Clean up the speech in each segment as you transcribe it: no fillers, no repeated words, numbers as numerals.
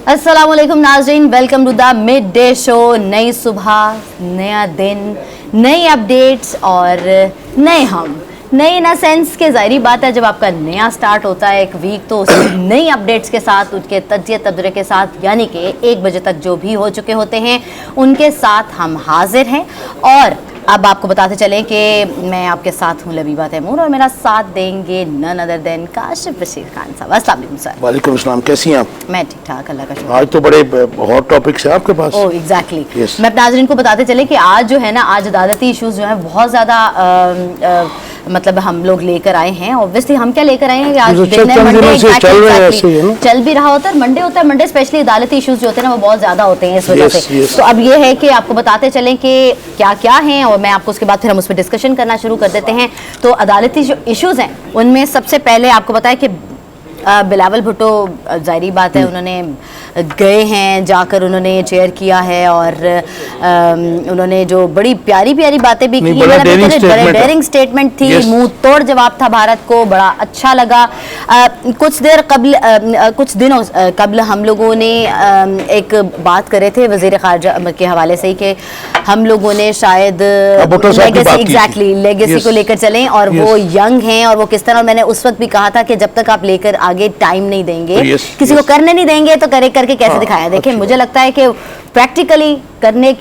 अस्सलाम वालेकुम नाज़रीन, welcome to the mid day show. नई सुबह, नया दिन, नई अपडेट्स और नए हम। नई इन सेंस के ज़ाहिरी बात है, जब आपका नया स्टार्ट होता है एक वीक तो उसकी नई अपडेट्स के साथ, उनके तज्जिया तबदरे के साथ, यानी कि 1 बजे तक जो भी हो चुके होते हैं उनके साथ हम हाजिर हैं। और अब आपको बताते चलें कि मैं आपके साथ हूँ लबीबा तैमूर और मेरा साथ देंगे none other than Kashif Bashir Khan साहब। अस्सलाम वालेकुम सर। वालेकुम अस्सलाम, कैसी हैं आप? मैं ठीक ठाक, अल्लाह का शुक्र। आज तो बड़े हॉट टॉपिक्स हैं आपके पास। ओह एग्जैक्टली। Yes. मैं अपने नाज़रीन को बताते चले कि आज जो है ना, आज अदालती इश्यूज जो है बहुत ज़्यादा मतलब हम लोग लेकर आए हैं। ऑब्वियसली हम क्या लेकर आए हैं कि आज दिन है मंडे, चल भी रहा होता है, मंडे होता है, मंडे स्पेशली अदालती इश्यूज जो होते हैं ना वो बहुत ज़्यादा होते हैं इस वजह से। तो अब ये है कि आपको बताते चलें कि क्या क्या हैं और मैं आपको उसके बाद फिर हम उस पर डिस्कशन करना शुरू कर देते हैं। तो अदालती जो इश्यूज हैं उनमें सबसे पहले आपको बताया कि बिलावल भुट्टो, ज़ाहिरी बात है उन्होंने गए हैं, जाकर उन्होंने चेयर किया है और उन्होंने जो बड़ी प्यारी प्यारी बातें भी की, बड़े डेयरिंग स्टेटमेंट थी, मुंह तोड़ जवाब था भारत को, बड़ा अच्छा लगा। कुछ दिनों कबल हम लोगों ने एक बात करे थे वज़ीर ख़ारजा के हवाले से ही कि हम लोगों ने शायद लेगेसी को लेकर चलें और वो यंग हैं और वो किस तरह, मैंने उस वक्त भी कहा था कि जब तक आप लेकर आगे टाइम नहीं देंगे, किसी को करने नहीं देंगे तो करके कैसे दिखाया। देखिए मुझे लगता है कि प्रैक्टिकली करने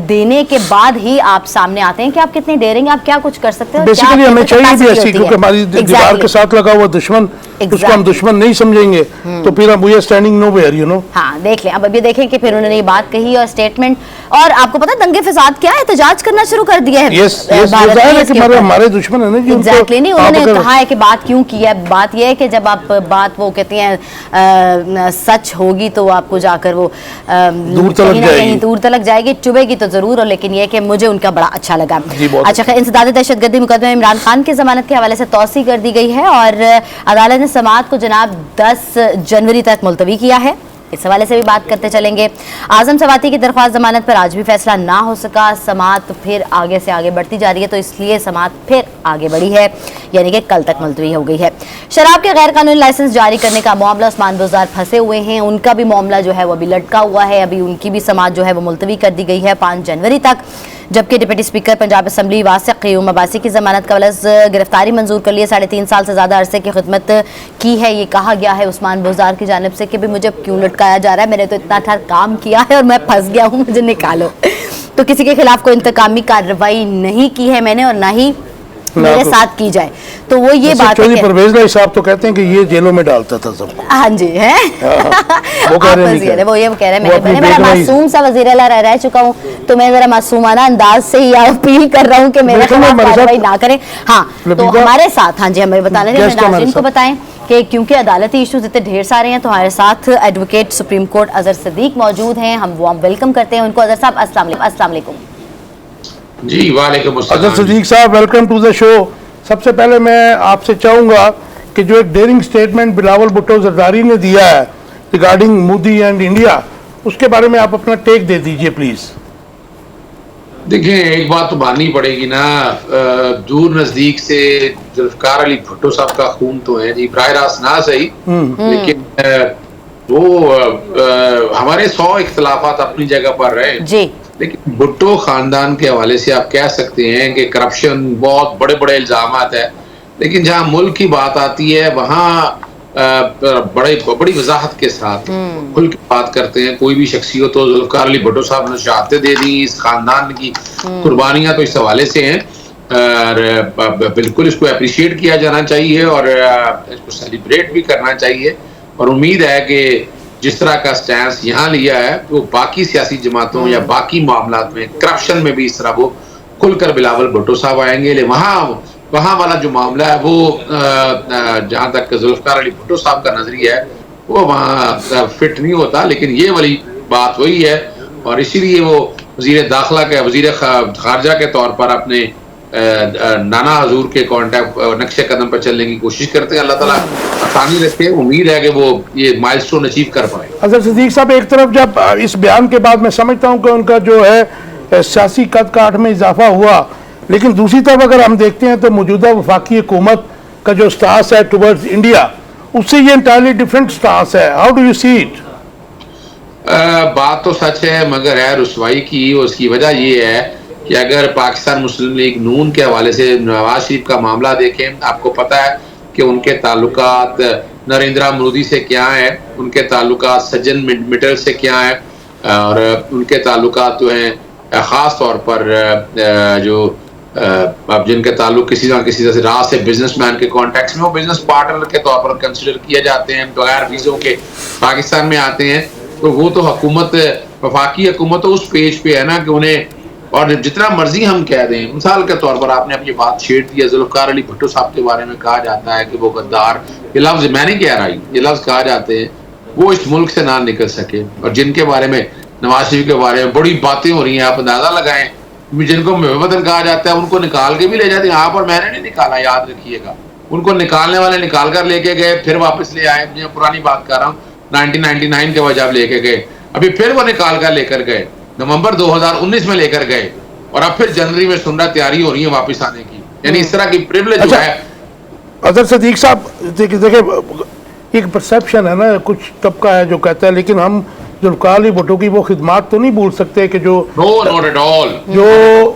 देने के बाद ही आप सामने आते हैं कि आप कितने डेयरिंग, आप क्या कुछ कर सकते हो। बेसिकली हमें चाहिए भी ऐसी, क्योंकि हमारी दीवार के साथ लगा हुआ दुश्मन, उसको हम दुश्मन नहीं समझेंगे तो फिर हम we are standing nowhere, you know. हाँ देख लें, अब अभी देखें कि फिर उन्होंने ये बात कही और स्टेटमेंट, और आपको पता दंगे फसाद क्या है, एहतजाज करना शुरू कर दिया है। हमारे दुश्मन है ना जी। एग्जैक्टली नहीं, उन्होंने कहा है कि बात क्यों की है, बात यह है कि जब आप बात वो कहती हैं सच होगी तो आपको जाकर वो दूर तलक जाएगी, चुभेगी तो जरूर, और लेकिन यह कि मुझे उनका बड़ा अच्छा लगा। अच्छा, इंसदाद दहशतगर्दी मुकदमे में इमरान खान की जमानत के हवाले से तौसी कर दी गई है और अदालत ने समाअत को जनाब 10 जनवरी तक मुलतवी किया है। इस हवाले से भी बात करते चलेंगे। आजम सवाती की दरख्वास्त जमानत पर आज भी फैसला ना हो सका, समाअत फिर आगे से आगे बढ़ती जा रही है, तो इसलिए समाअत फिर आगे बढ़ी है, यानी कि कल तक मुलतवी हो गई है। शराब के गैर कानूनी लाइसेंस जारी करने का मामला, उस्मान बुज़दार फंसे हुए हैं, उनका भी मामला जो है वो अभी लटका हुआ है, अभी उनकी भी समाअत जो है वो मुलतवी कर दी गई है 5 जनवरी तक। जबकि deputy speaker Punjab assembly वासिक Qayyum Abbasi की जमानत का वलस गिरफ्तारी मंजूर कर लिए, 3.5 साल से ज़्यादा अरसे की खिदमत की है। ये कहा गया है उस्मान बुज़दार की जानिब से कि भी मुझे क्यों लटकाया जा रहा है, मैंने तो इतना अच्छा काम किया है और मैं फंस गया हूँ, मुझे निकालो। तो किसी के खिलाफ कोई इंतकामी कार्रवाई नहीं की है मैंने, और ना ही मेरे साथ की जाए। तो वो ये बात है, परवेज़ भाई साहब तो कहते हैं कि ये जेलों में डालता था सबको। हाँ जी है वो कह रहे हैं मैं मासूम सा वज़ीर आला रह चुका हूँ, तो मैं जरा मासूमाना अंदाज से ही अपील कर रहा हूँ कि मेरे खिलाफ कार्रवाई ना करें। हाँ तो हमारे साथ, हाँ जी हमें बताने दें, इनको बताएं कि क्योंकि अदालती इश्यूज इतने ढेर सारे हैं, तो हमारे साथ advocate Supreme Court Azhar Siddique मौजूद हैं। हम वार्म वेलकम करते हैं उनको। अजहर साहब अस्सलाम वालेकुम। जी वालेकुम अस्सलाम। अजहर सिद्दीक साहब, वेलकम टू द शो। सबसे पहले मैं आपसे चाहूँगा कि जो एक डेयरिंग स्टेटमेंट बिलावल भुट्टो ज़रदारी ने दिया है रिगार्डिंग मोदी एंड इंडिया, उसके बारे में आप अपना टेक दे दीजिए प्लीज़। देखिए, एक बात तो माननी पड़ेगी ना, दूर नजदीक से जुल्फकार अली भुट्टो साहब का खून तो है जी, बराह रास्त ना सही, लेकिन वो हमारे 100 इख्तलाफात अपनी जगह पर रहे जी, लेकिन भुट्टो खानदान के हवाले से आप कह सकते हैं कि करप्शन, बहुत बड़े बड़े इल्जामात है, लेकिन जहां मुल्क की बात आती है वहां बड़ी वजाहत के साथ खुल के बात करते हैं। कोई भी शख्सियत तो जुल्फकार अली भुट्टो साहब ने शहादतें दे दी, इस खानदान की कुर्बानियां तो इस हवाले से हैं, और बिल्कुल इसको अप्रिशिएट किया जाना चाहिए और इसको सेलिब्रेट भी करना चाहिए। और उम्मीद है कि जिस तरह का स्टैंस यहाँ लिया है वो बाकी सियासी जमातों या बाकी मामलात में, करप्शन में भी इस तरह वो खुलकर बिलावल भुट्टो साहब आएंगे। वहाँ वाला जो मामला है वो जहाँ तक जुल्फकार अली भुट्टो साहब का नजरिया है वो वहाँ फिट नहीं होता, लेकिन ये वाली बात वही है, और इसीलिए वो वज़ीर दाखिला के, वज़ीर खारजा के तौर पर अपने नाना हजूर के कॉन्टैक्ट नक्शे कदम पर चलने की कोशिश करते हैं। अल्लाह ताला आसानी रखे, उम्मीद है कि वो ये माइलस्टोन अचीव कर पाए। अजहर सिद्दीक साहब, एक तरफ जब इस बयान के बाद मैं समझता हूँ कि उनका जो है सियासी कद काठ में इजाफा हुआ, लेकिन दूसरी तरफ अगर हम देखते हैं तो मौजूदा वफाकी हुकूमत का जो स्टांस है टुवर्ड्स इंडिया, उससे ये इंटायरली डिफरेंट स्टांस है। How do you see it? बात तो सच है मगर है रुसवाई की। उसकी वजह ये है कि अगर पाकिस्तान मुस्लिम लीग नून के हवाले से नवाज शरीफ का मामला देखें, आपको पता है कि उनके ताल्लुकात नरेंद्र मोदी से क्या है, उनके ताल्लुकात सज्जन मिटल से क्या है, और उनके ताल्लुकात जो हैं ख़ास तौर पर जो अब जिनके ताल्लुक किसी ना किसी तरह से राह से बिजनेसमैन के कॉन्टेक्स्ट में वो बिजनेस पार्टनर के तौर पर कंसिडर किए जाते हैं, बगैर वीज़ों के पाकिस्तान में आते हैं, तो वो तो हुकूमत वफाकी हुकूमत तो उस पेज पे है ना कि उन्हें, और जितना मर्जी हम कह दें, मिसाल के तौर पर आपने अपनी बात छेड़ दी है, जुल्फ़िकार अली भुट्टो साहब के बारे में कहा जाता है कि वो गद्दार, ये लफ्ज़ मैं नहीं कह रहा, ये लफ्ज़ कहा जाते हैं, वो इस मुल्क से ना निकल सके। और जिनके बारे में नवाज शरीफ के बारे में बड़ी बातें हो रही हैं, आप अंदाजा लगाएं, जिनको वतन कहा जाता है उनको निकाल के भी ले जाते हैं। यहाँ पर मैंने नहीं निकाला, याद रखिएगा, उनको निकालने वाले निकाल कर लेके गए, फिर वापस ले आए। मैं पुरानी बात कर रहा हूँ, 1999 के वजह लेके गए, अभी फिर वो निकाल कर लेकर गए, नवंबर 2019 में लेकर गए, और अब फिर जनवरी में सुन रहा तैयारी हो रही है वापस आने की। यानी इस तरह की प्रिविलेज जो है। अजहर सदीक साहब, देखिए एक परसेप्शन है ना, कुछ तबका है जो कहता है, लेकिन हम जुल्फ़िकार अली भुट्टो की वो खिदमात तो नहीं भूल सकते कि जो नॉट एट ऑल, जो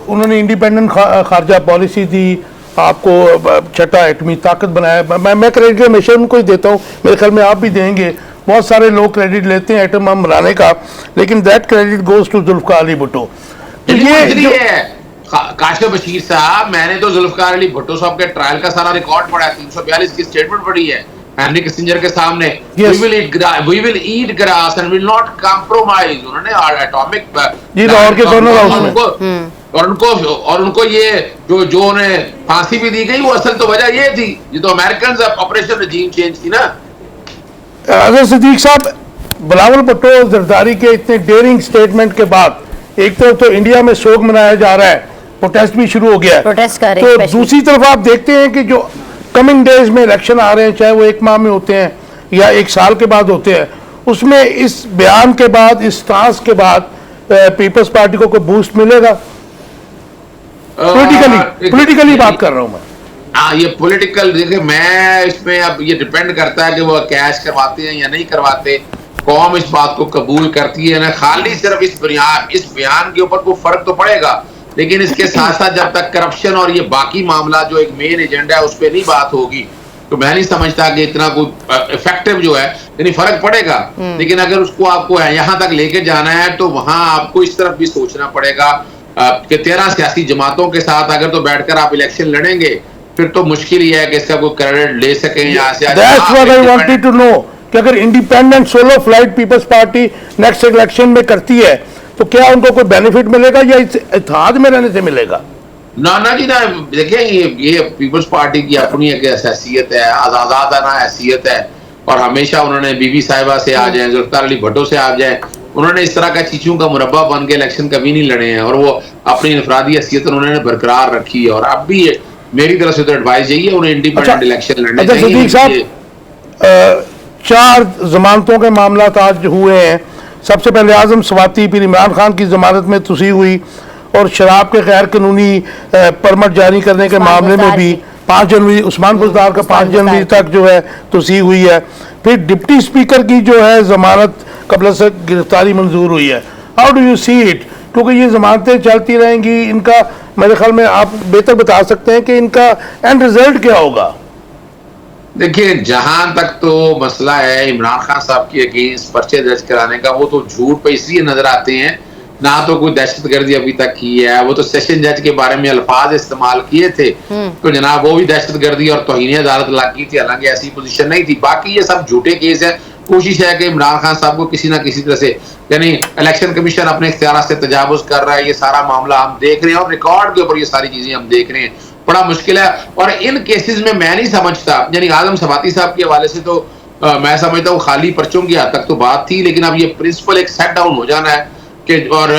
उन्होंने इंडिपेंडेंट खारजा पॉलिसी दी, आपको छठा एटमी ताकत बनाया। मैं क्रेडिट हमेशा उनको ही देता हूँ, मेरे ख्याल में आप भी देंगे। बहुत सारे लोग क्रेडिट लेते हैं एटम बम बनाने का, लेकिन that credit goes to Zulfikar Ali Bhutto. तो ये काशिफ बशीर साहब, मैंने तो जुल्फ़िकार अली भुट्टो साहब के ट्रायल का सारा रिकॉर्ड पढ़ा है, 342 की स्टेटमेंट पढ़ी है हेनरी किसिंजर के सामने। Yes. we will eat grass and will not compromise। उन्होंने एटॉमिक लाहौर के दोनों और उनको ये जो उन्हें फांसी भी दी गई, वो असल तो वजह ये थी, ये तो अमेरिकन ऑपरेशन रजीम चेंज थी ना। अजहर सदीक साहब, बिलावल भुट्टो जरदारी के इतने डेयरिंग स्टेटमेंट के बाद एक तरफ तो इंडिया में शोक मनाया जा रहा है, प्रोटेस्ट भी शुरू हो गया है, प्रोटेस्ट कर रहे हैं, तो दूसरी तरफ आप देखते हैं कि जो कमिंग डेज में इलेक्शन आ रहे हैं, चाहे वो 1 माह में होते हैं या 1 साल के बाद होते हैं, उसमें इस बयान के बाद, इस स्टांस के बाद पीपल्स पार्टी को कोई बूस्ट मिलेगा? पॉलिटिकली बात कर रहा हूं मैं। हाँ, ये पॉलिटिकल, देखिए मैं इसमें अब ये डिपेंड करता है कि वो कैश करवाते हैं या नहीं करवाते, कौम इस बात को कबूल करती है ना। खाली सिर्फ इस बयान के ऊपर कोई फर्क तो पड़ेगा, लेकिन इसके साथ साथ जब तक करप्शन और ये बाकी मामला जो एक मेन एजेंडा है उस पर नहीं बात होगी, तो मैं नहीं समझता कि इतना कोई इफेक्टिव जो है, यानी फर्क पड़ेगा। लेकिन अगर उसको आपको यहाँ तक लेके जाना है, तो वहां आपको इस तरफ भी सोचना पड़ेगा कि 13 सियासी जमातों के साथ अगर तो बैठकर आप इलेक्शन लड़ेंगे, फिर तो मुश्किल ही है कि इसका कोई क्रेडिट ले सकें यहाँ से। That's what I wanted to know, कि अगर independent solo flight people's party next election में करती है, तो क्या उनको कोई बेनिफिट मिलेगा या इत्तेहाद में रहने से मिलेगा? ना जी ना, देखिए ये पीपल्स पार्टी की अपनी एक हैसियत है, आजादाना हैसियत है, और हमेशा उन्होंने बीबी साहिबा से आ जाए, जुल्फ़िकार अली भुट्टो से आ जाए, उन्होंने इस तरह का चीचों का मुरब्बा बन के इलेक्शन कभी नहीं लड़े हैं, और वो अपनी इनफरादी हैसियत उन्होंने बरकरार रखी है। और अब भी मेरी तरफ से तो एडवाइस यही है, उन्हें इंडिपेंडेंट इलेक्शन लड़ने चाहिए। 4 जमानतों के मामला आज हुए हैं। सबसे पहले आजम स्वाति, फिर इमरान खान की जमानत में तुसी हुई, और शराब के गैर कानूनी परमिट जारी करने के मामले में भी 5 जनवरी उस्मान बुज़दार का 5 जनवरी तक जो है तुसी हुई है। फिर डिप्टी स्पीकर की जो है जमानत कबल से गिरफ्तारी मंजूर हुई है। How do you see it? क्योंकि ये जमानतें चलती रहेंगी, इनका मेरे ख्याल में आप बेहतर बता सकते हैं कि इनका एंड रिजल्ट क्या होगा। देखिए, जहां तक तो मसला है इमरान खान साहब की अगेंस्ट पर्चे दर्ज कराने का, वो तो झूठ पे इसलिए नजर आते हैं, ना तो कोई दहशतगर्दी अभी तक की है, वो तो सेशन जज के बारे में अल्फाज इस्तेमाल किए थे, तो जनाब वो भी दहशतगर्दी और तौहीन अदालत लग गई थी, हालांकि ऐसी पोजीशन नहीं थी। बाकी ये सब झूठे केस है। कोशिश है कि इमरान खान साहब को किसी ना किसी तरह से, यानी इलेक्शन कमीशन अपने इख्तियार से तजावुज कर रहा है, ये सारा मामला हम देख रहे हैं, और रिकॉर्ड के ऊपर ये सारी चीजें हम देख रहे हैं। बड़ा मुश्किल है, और इन केसेस में मैं नहीं समझता, यानी आजम सवाती साहब के हवाले से तो मैं समझता हूँ खाली पर्चों की हद तक तो बात थी, लेकिन अब ये प्रिंसिपल एक सेट डाउन हो जाना है कि और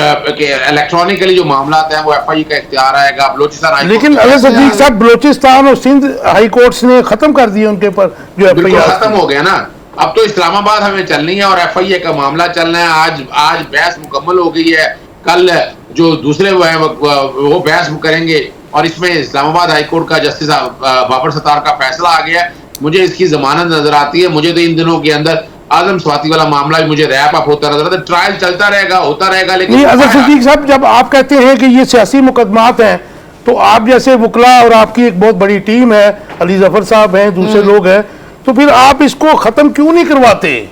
इलेक्ट्रॉनिकली जो मामला है वो एफआई का इख्तियार आएगा। बलोचिस्तान, लेकिन सदीक साहब, बलोचिस्तान और सिंध हाई कोर्ट्स ने खत्म कर दिए उनके ऊपर जो एफआई खत्म हो गया ना। अब तो इस्लामाबाद हमें चलनी है और एफआईए का मामला चलना है। आज बहस मुकम्मल हो गई है, कल जो दूसरे वो बहस करेंगे, और इसमें इस्लामाबाद हाई कोर्ट का जस्टिस बाबर सत्तार का फैसला आ गया है। मुझे इसकी जमानत नजर आती है। मुझे तो इन दिनों के अंदर आजम स्वाति वाला मामला भी मुझे रैप अप होता रहता है, ट्रायल चलता रहेगा, होता रहेगा। लेकिन अजहर सिद्दीक साहब, जब आप कहते हैं कि ये सियासी मुकदमात हैं, तो आप जैसे वकला और आपकी एक बहुत बड़ी टीम है, अली जफर साहब हैं, दूसरे लोग हैं, तो फिर आप इसको खत्म क्यों नहीं करवाते?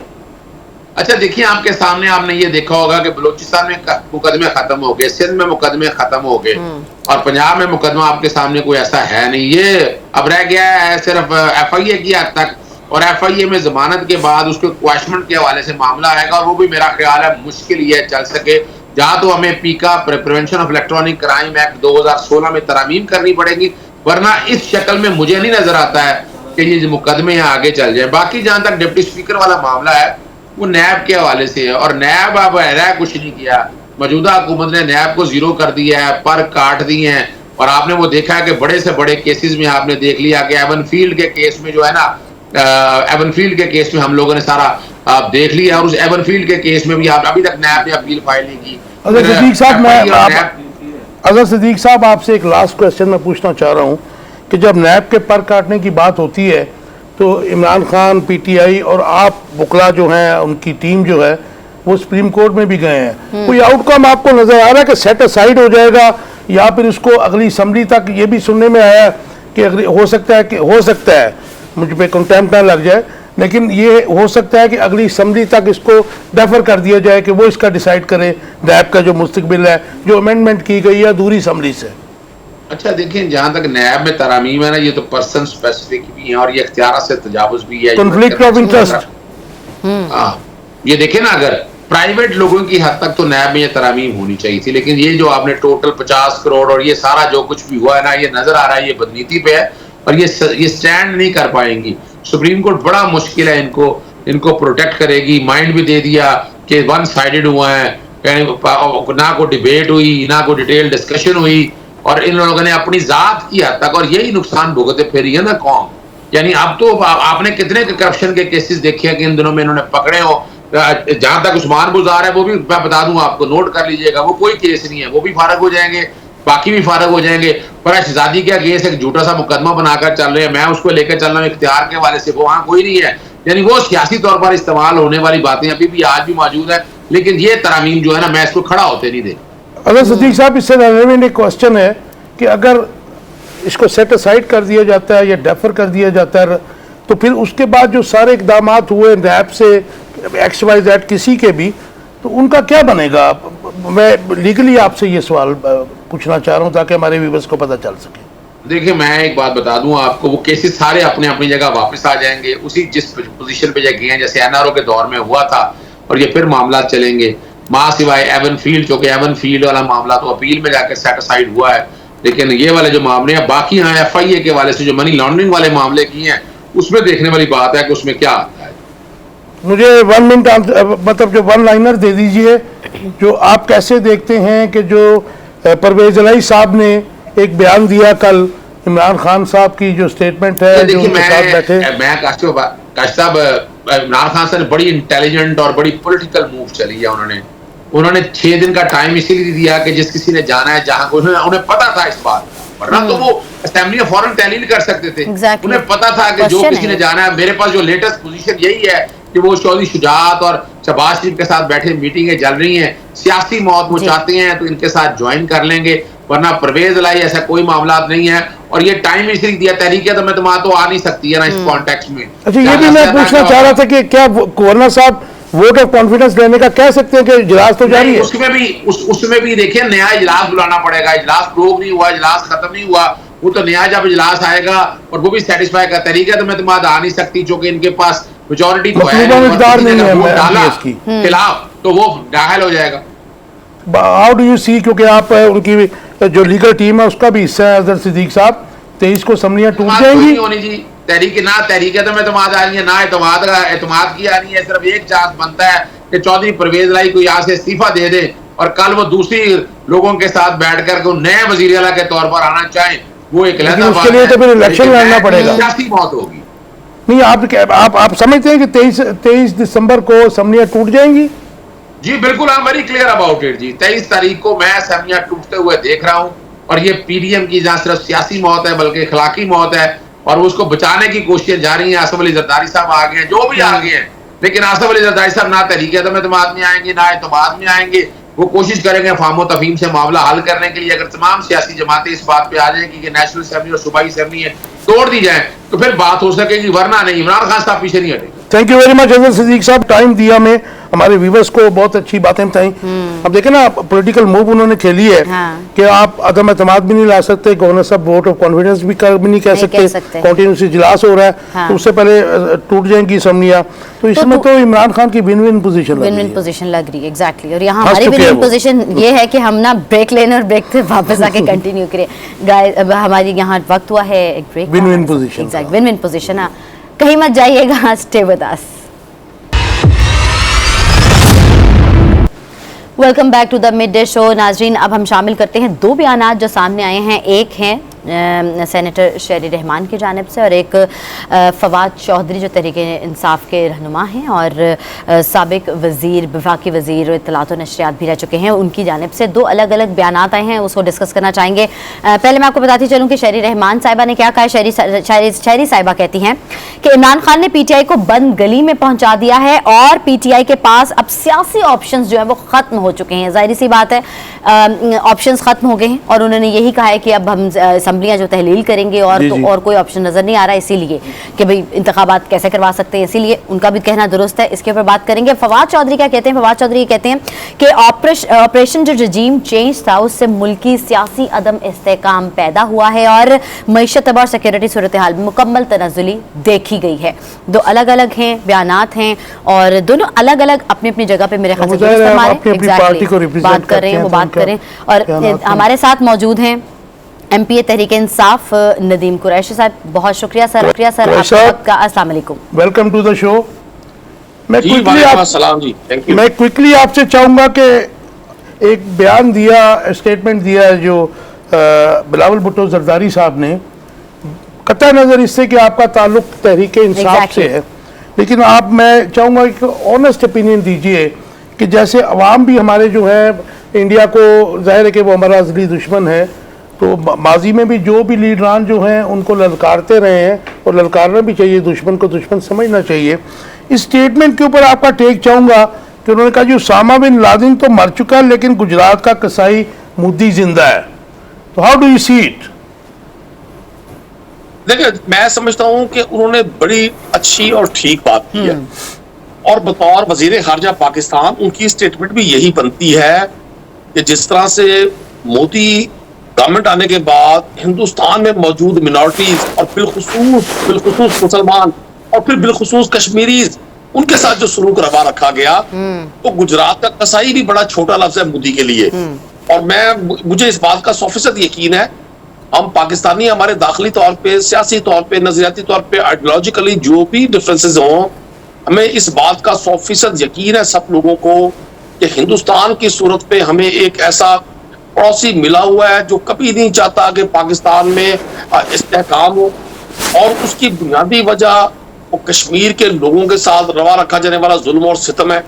अच्छा देखिए, आपके सामने आपने ये देखा होगा कि बलूचिस्तान में मुकदमे खत्म हो गए, सिंध में मुकदमे खत्म हो गए, और पंजाब में मुकदमा आपके सामने कोई ऐसा है नहीं। ये अब रह गया है सिर्फ FIA की हद तक, और FIA में जमानत के बाद उसके क्वैशमेंट के हवाले से मामला आएगा, और वो भी मेरा ख्याल है मुश्किल ही है चल सके। जहां तो हमें पीका prevention of electronic crime act 2016 में तरमीम करनी पड़ेगी, वरना इस शक्ल में मुझे नहीं नजर आता है कि ये मुकदमे यहाँ आगे चल जाए। बाकी जहां तक डिप्टी स्पीकर वाला मामला है, वो नैब के हवाले से है, और नैब अब ऐसा कुछ नहीं किया। मौजूदा हुकूमत ने नैब को जीरो कर दिया है, पर काट दिए हैं, और आपने वो देखा है कि बड़े से बड़े केसेस में आपने देख लिया कि एवनफील्ड के केस में जो है ना, एवनफील्ड के केस में हम लोगों ने सारा आप देख लिया, और उस एवनफील्ड के केस में भी आप अभी तक नैब ने अपील फाइल नहीं की। अजहर सिद्दीक साहब, आपसे एक लास्ट क्वेश्चन मैं पूछना चाह रहा हूँ कि जब नैब के पर काटने की बात होती है, तो इमरान खान, PTI और आप वकला जो हैं, उनकी टीम जो है, वो सुप्रीम कोर्ट में भी गए हैं। कोई आउटकम आपको नजर आ रहा है कि सेट असाइड हो जाएगा, या फिर उसको अगली असम्बली तक? ये भी सुनने में आया कि हो सकता है मुझ पे कंटेम्प्ट ना लग जाए, लेकिन ये हो सकता है कि अगली असम्बली तक इसको डेफर कर दिया जाए कि वो इसका डिसाइड करे, नैब का जो मुस्तकबिल है, जो अमेंडमेंट की गई है दूसरी असम्बली से। अच्छा देखिए, जहां तक नैब में तरामीम है ना, ये तो पर्सन स्पेसिफिक भी है, और ये इख्तियार से तजावुज भी है, कॉन्फ्लिक्ट ऑफ इंटरेस्ट। ये देखिए ना, अगर प्राइवेट लोगों की हद तक तो नैब में ये तरामीम होनी चाहिए थी, लेकिन ये जो आपने टोटल 50 करोड़ और ये सारा जो कुछ भी हुआ है ना, ये नजर आ रहा है ये बदनीति पे है, और ये स्टैंड नहीं कर पाएंगी। सुप्रीम कोर्ट बड़ा मुश्किल है, इनको प्रोटेक्ट करेगी। माइंड भी दे दिया कि वन साइडेड हुआ है, ना कोई डिबेट हुई, ना कोई डिटेल डिस्कशन हुई, और इन लोगों ने अपनी जात की हद तक, और यही नुकसान भुगते फिर है ना कौम। यानी अब तो आपने कितने करप्शन के केसेस देखे हैं कि इन दिनों में इन्होंने पकड़े हो। जहां तक उस्मान बुज़ार है, वो भी मैं बता दूं आपको, नोट कर लीजिएगा, वो कोई केस नहीं है, वो भी फारग हो जाएंगे, बाकी भी फारग हो जाएंगे। पर शहजादी का केस एक झूठा सा मुकदमा बनाकर चल रहे हैं, मैं उसको लेकर चल रहा हूँ इख्तियार के हवाले से, वो वहां कोई नहीं है। यानी वो सियासी तौर पर इस्तेमाल होने वाली बातें अभी भी आज भी मौजूद है, लेकिन ये तरमीम जो है ना, मैं इसको खड़ा होते नहीं देखता। अगर सिद्दीक साहब, इससे रिलेवेंट एक क्वेश्चन है कि अगर इसको सेट असाइड कर दिया जाता है या डेफर कर दिया जाता है, तो फिर उसके बाद जो सारे इकदाम हुए नैब से XYZ किसी के भी, तो उनका क्या बनेगा? मैं लीगली आपसे ये सवाल पूछना चाह रहा हूँ ताकि हमारे व्यूअर्स को पता चल सके। देखिए, मैं एक बात बता दूं आपको, वो केसेस सारे अपने अपनी जगह वापस आ जाएंगे, उसी जिस पोजीशन पे गए हैं, जैसे NRO के दौर में हुआ था, और ये फिर मामला चलेंगे। मां सिवाय एवनफील्ड, जो कि एवनफील्ड वाला मामला तो अपील में जाकर सेट असाइड हुआ है, लेकिन ये वाले जो मामले हैं बाकी हैं, FIA के वाले से जो मनी लॉन्ड्रिंग वाले मामले किए हैं, उसमें देखने वाली बात है कि उसमें क्या आता है। मुझे 1 मिनट मतलब जो वन लाइनर दे दीजिए, जो आप कैसे देखते हैं कि जो परवेज इलाही साहब ने एक बयान दिया कल, इमरान खान साहब की जो स्टेटमेंट है, जो उनके साथ बैठे, काश साहब, इमरान खान साहब ने बड़ी इंटेलिजेंट और बड़ी पॉलिटिकल मूव चली है। उन्होंने 6 दिन का टाइम इसीलिए दिया कि जिस किसी ने जाना है जहां, उन्हें पता था इस बात का, वरना तो वो असेंबली में फौरन तहलील कर सकते थे। उन्हें पता था कि जो किसी ने जाना है, मेरे पास जो लेटेस्ट पोजीशन यही है कि वो चौधरी शुजात और शहबाज शरीफ के साथ बैठे मीटिंगें चल रही हैं, सियासी मौत वो चाहते हैं तो इनके साथ ज्वाइन कर लेंगे, वरना परवेज इलाही ऐसा कोई मामला नहीं है। और ये टाइम इसलिए दिया, तहरीक है तो आ नहीं सकती है ना इस कॉन्टेक्स्ट में। अच्छा, ये भी मैं पूछना चाह रहा था कि क्या गवर्नर साहब वोट ऑफ कॉन्फिडेंस लेने का कह सकते हैं कि इजलास तो जारी है? उसमें भी देखिए, नया इजलास बुलाना पड़ेगा। इजलास प्रोग नहीं हुआ, इजलास खत्म नहीं हुआ, वो तो नया जब इजलास आएगा और वो भी सेटिस्फाई का तरीका तो मैं आ नहीं सकती, क्योंकि इनके पास मेजॉरिटी तो है नहीं, खिलाफ तो वो दाखिल हो जाएगा। हाउ डू यू सी, क्योंकि आप उनकी जो लीगल टीम है उसका भी हिस्सा है अजहर सिद्दीक साहब, 23 को असम्बलियां टूट जाएंगी? होनी जी, तहरीक तो में एतमाद आ रही है, ना एतमाद की आ रही है। सिर्फ एक चांस बनता है कि चौधरी परवेज इलाही को यहाँ से इस्तीफा दे दे और कल वो दूसरी लोगों के साथ बैठकर को नए वजीर आला के तौर पर आना चाहें, वो एक उसके लिए तो फिर इलेक्शन लड़ना पड़ेगा, सियासी मौत होगी। नहीं, आप समझते हैं कि 23 दिसंबर को असम्बलियां टूट जाएंगी? जी बिल्कुल, I am very clear about it जी। 23 तारीख को मैं असम्बलियां टूटते हुए देख रहा हूँ, और ये PDM की जहाँ सिर्फ सियासी मौत है बल्कि इखलाकी मौत है, और उसको बचाने की कोशिशें जारी हैं। असम अली जरदारी साहब आ गए हैं, जो भी आ गए हैं, लेकिन आसफ अली जरदारी साहब ना तहरीक एतमाद में आएंगे, ना एतमाद में आएंगे। वो कोशिश करेंगे फार्म तफहीम से मामला हल करने के लिए। अगर तमाम सियासी जमातें इस बात पे आ जाएंगी कि नेशनल असेंबली और सूबाई असेंबली है तोड़ दी जाए तो फिर बात हो सकेगी, वरना नहीं। इमरान खान साहब पीछे नहीं हटेंगे। Thank you very much Azhar Siddique साहब, टाइम दिया में हमारे व्यूवर्स को, बहुत अच्छी बातें बताई। अब देखें ना, पॉलिटिकल मूव उन्होंने खेली है कि आप अदम एतमाद भी नहीं ला सकते, गवर्नर साहब वोट ऑफ कॉन्फिडेंस भी नहीं कह सकते, कॉन्टिन्यूसली इजलास हो रहा है तो उससे पहले टूट जाएंगी असम्बलियां। तो इसमें तो इमरान खान की विन विन पोजीशन लग रही है। एग्जैक्टली। और यहाँ हमारी विन विन पोजीशन ये है कि हम ना ब्रेक लेने और ब्रेक से वापस आके कंटिन्यू करें। गाइस, अब हमारी यहाँ वक्त हुआ है एक break. Win win position, exact, win win position. कहीं मत जाइएगा, stay with us. Welcome back to the mid day show. नाजरीन, अब हम शामिल करते हैं दो बयानात जो सामने आए हैं। एक हैं सेनेटर शहरी रहमान की जानिब से और एक फवाद चौधरी जो तहरीके इंसाफ के रहनुमा हैं और साबिक वज़ीर, वफाकी वज़ीर इत्तलात और नशरियात भी रह चुके हैं, उनकी जानिब से दो अलग अलग बयानात आए हैं, उसको डिस्कस करना चाहेंगे। पहले मैं आपको बताती चलूँ कि शहरी रहमान साहिबा ने क्या कहा। शहरी साहिबा कहती हैं कि इमरान खान ने PTI को बंद गली में पहुँचा दिया है और PTI के पास अब सियासी ऑप्शन जो है वो ख़त्म हो चुके हैं। जाहिर सी बात है, ऑप्शंस ख़त्म हो गए हैं और उन्होंने यही कहा है कि अब हम असम्बलियाँ जो तहलील करेंगे और तो और कोई ऑप्शन नजर नहीं आ रहा है, इसीलिए कि भाई इंतखाबात कैसे करवा सकते हैं, इसीलिए उनका भी कहना दुरुस्त है। इसके ऊपर बात करेंगे। फवाद चौधरी क्या कहते हैं? फवाद चौधरी कहते हैं कि ऑपरेशन जो रजीम चेंज था उससे मुल्की सियासी अदम इस्तेकाम पैदा हुआ है और मईशत और सिक्योरिटी सूरत हाल में मुकम्मल तनज़्ज़ुली देखी गई है। दो अलग अलग हैं, बयानात हैं और दोनों अलग अलग अपनी अपनी जगह पे मेरे ख्याल से बात कर रहे हैं, वो बात करें। और हमारे साथ मौजूद हैं MPA तहरीक इंसाफ नदीम कुरैशी साहब। बहुत शुक्रिया सर, आपका अस्सलाम वालेकुम, वेलकम टू द शो। मैं क्विकली आपसे चाहूंगा कि एक बयान दिया, स्टेटमेंट दिया है जो बिलावल भुट्टो जरदारी साहब ने, कतई नजर इससे कि आपका ताल्लुक तहरीक इंसाफ से है, लेकिन मैं चाहूंगा कि ऑनेस्ट ओपिनियन दीजिए कि जैसे अवाम भी हमारे जो है इंडिया को, जाहिर है कि वो हमारा असली दुश्मन है, तो माजी में भी जो भी लीडरान जो हैं उनको ललकारते रहे हैं और ललकारना भी चाहिए, दुश्मन को दुश्मन समझना चाहिए। इस स्टेटमेंट के ऊपर आपका टेक चाहूँगा कि उन्होंने कहा जो उसामा बिन लादेन तो मर चुका है लेकिन गुजरात का कसाई मोदी जिंदा है, तो how do you see it? देखिए, मैं समझता हूँ कि उन्होंने बड़ी अच्छी और ठीक बात की है और बतौर वजीर खारजा पाकिस्तान उनकी स्टेटमेंट भी यही बनती है कि जिस तरह से मोदी गवर्नमेंट आने के बाद हिंदुस्तान में मौजूद मिनॉरिटीज और बिलखुसूस मुसलमान और फिर बिलखुसूस कश्मीरीज, उनके साथ जो सलूक रवा रखा गया, तो गुजरात का कसाई भी बड़ा छोटा लफ्ज है मोदी के लिए। और मुझे इस बात का 100% यकीन है, हम पाकिस्तानी हमारे दाखिली तौर पे, सियासी तौर पे, नजरियाती तौर पे, आइडियोलॉजिकली जो भी डिफरेंसेस हों, हमें इस बात का 100% यकीन है सब लोगों को कि हिंदुस्तान की सूरत पे हमें एक ऐसा पड़ोसी मिला हुआ है जो कभी नहीं चाहता कि पाकिस्तान में इस्तेहकाम हो, और उसकी बुनियादी वजह वो कश्मीर के लोगों के साथ रवा रखा जाने वाला जुल्म और सितम है।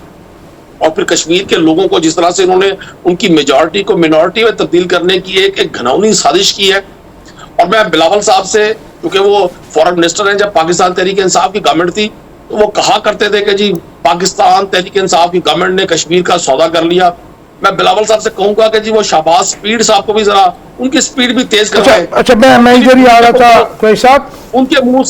और फिर कश्मीर के लोगों को जिस तरह से इन्होंने उनकी मेजॉरिटी को मिनॉरिटी में तब्दील करने की एक घिनौनी साजिश की है। और मैं बिलावल साहब से, क्योंकि वो फॉरेन मिनिस्टर हैं जब पाकिस्तान तहरीक इंसाफ की गवर्नमेंट थी, तो वो कहा करते थे कि जी पाकिस्तान तहरीक इंसाफ की गवर्नमेंट ने कश्मीर का सौदा कर लिया। मैं बिलावल साहब से कहूंगा कि जी वो शाहबाज स्पीड साहब को भी जरा उनकी स्पीड भी तेज करवाएं। अच्छा, मैं इधर ही आ रहा था कोई साहब, उनके मुंह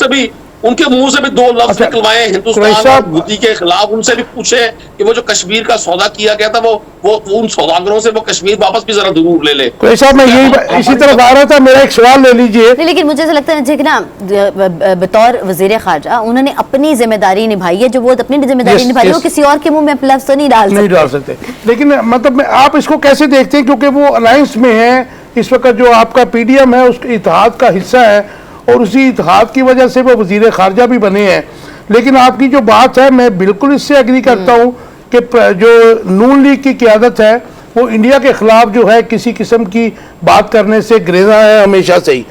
से भी दो लफ्ज निकलवाएं हिंदुस्तान और मोदी के खिलाफ, उनसे भी पूछे कि वो जो कश्मीर का सौदा किया गया था वो उन सौदागरों से वो कश्मीर वापस भी जरा दूर ले ले। कोई साहब, मैं यही इसी तरफ आ रहा था, मेरा एक सवाल ले लीजिए। लेकिन मुझे ऐसा लगता है कि ना बतौर वजीर खारजा उन्होंने अपनी जिम्मेदारी निभाई है, जो वो अपनी जिम्मेदारी निभाई है, वो किसी और के मुंह में लफ्ज तो नहीं डाल सकते। लेकिन मतलब आप इसको कैसे देखते हैं, क्योंकि वो अलायंस में है इस वक्त, जो आपका PDM है उसके इत्तेहाद का हिस्सा है और उसी इत्तेहाद की वजह से वो वजीर खारजा भी बने हैं। लेकिन आपकी जो बात है मैं बिल्कुल इससे एग्री करता हूँ कि जो नून लीग की क़यादत है वो इंडिया के खिलाफ जो है किसी किस्म की बात करने से ग्रेजा है हमेशा से ही।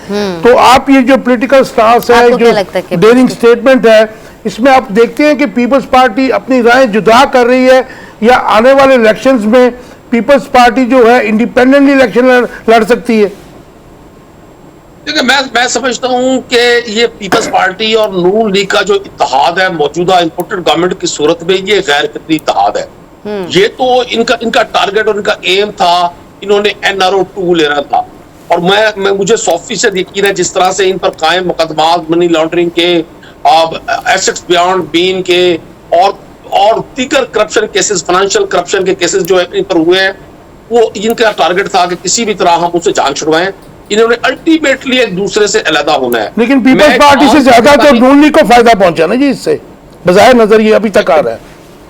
तो आप ये जो पॉलिटिकल स्टांस है, जो डेयरिंग स्टेटमेंट है, इसमें आप देखते हैं कि पीपल्स पार्टी अपनी राय जुदा कर रही है, या आने वाले इलेक्शंस में पीपल्स पार्टी जो है इंडिपेंडेंटली इलेक्शन लड़ सकती है? देखिए, मैं समझता हूँ कि उन्होंने बड़ी अच्छी और ठीक बात की है और बतौर वजीर खारजा पाकिस्तान उनकी स्टेटमेंट भी यही बनती है कि जिस तरह से मोदी गवर्नमेंट आने के बाद हिंदुस्तान में मौजूद मिनॉरिटीज और बिलखुसूस मुसलमान और फिर बिलखुसूस कश्मीरीज, उनके साथ जो सलूक रवा रखा गया, तो उसकी बुनियादी वजह वो कश्मीर के देखिए, मैं समझता हूं कि ये पीपल्स पार्टी और नून लीग का जो इत्तेहाद है मौजूदा इंपोर्टेड गवर्नमेंट की सूरत में, ये गैर फितरी इत्तेहाद है। ये तो इनका टारगेट और इनका एम था, इन्होंने NRO 2 लेना था। और मैं मुझे 100% यकीन है जिस तरह से इन पर कायम मुकदमात मनी लॉन्ड्रिंग के, एसेट्स बियॉन्ड बीन के और दीगर करप्शन केसेस, फाइनेंशियल करप्शन के केसेस जो इन पर हुए हैं, वो इनका टारगेट था कि किसी भी तरह हम उससे जान छुड़वाएं। इन्होंने अल्टीमेटली एक दूसरे से अलग होना है। लेकिन पीपल्स पार्टी से ज्यादा तो नून लीग को फायदा पहुंचा ना जी इससे, बजाय नजर ये अभी तक आ रहा है।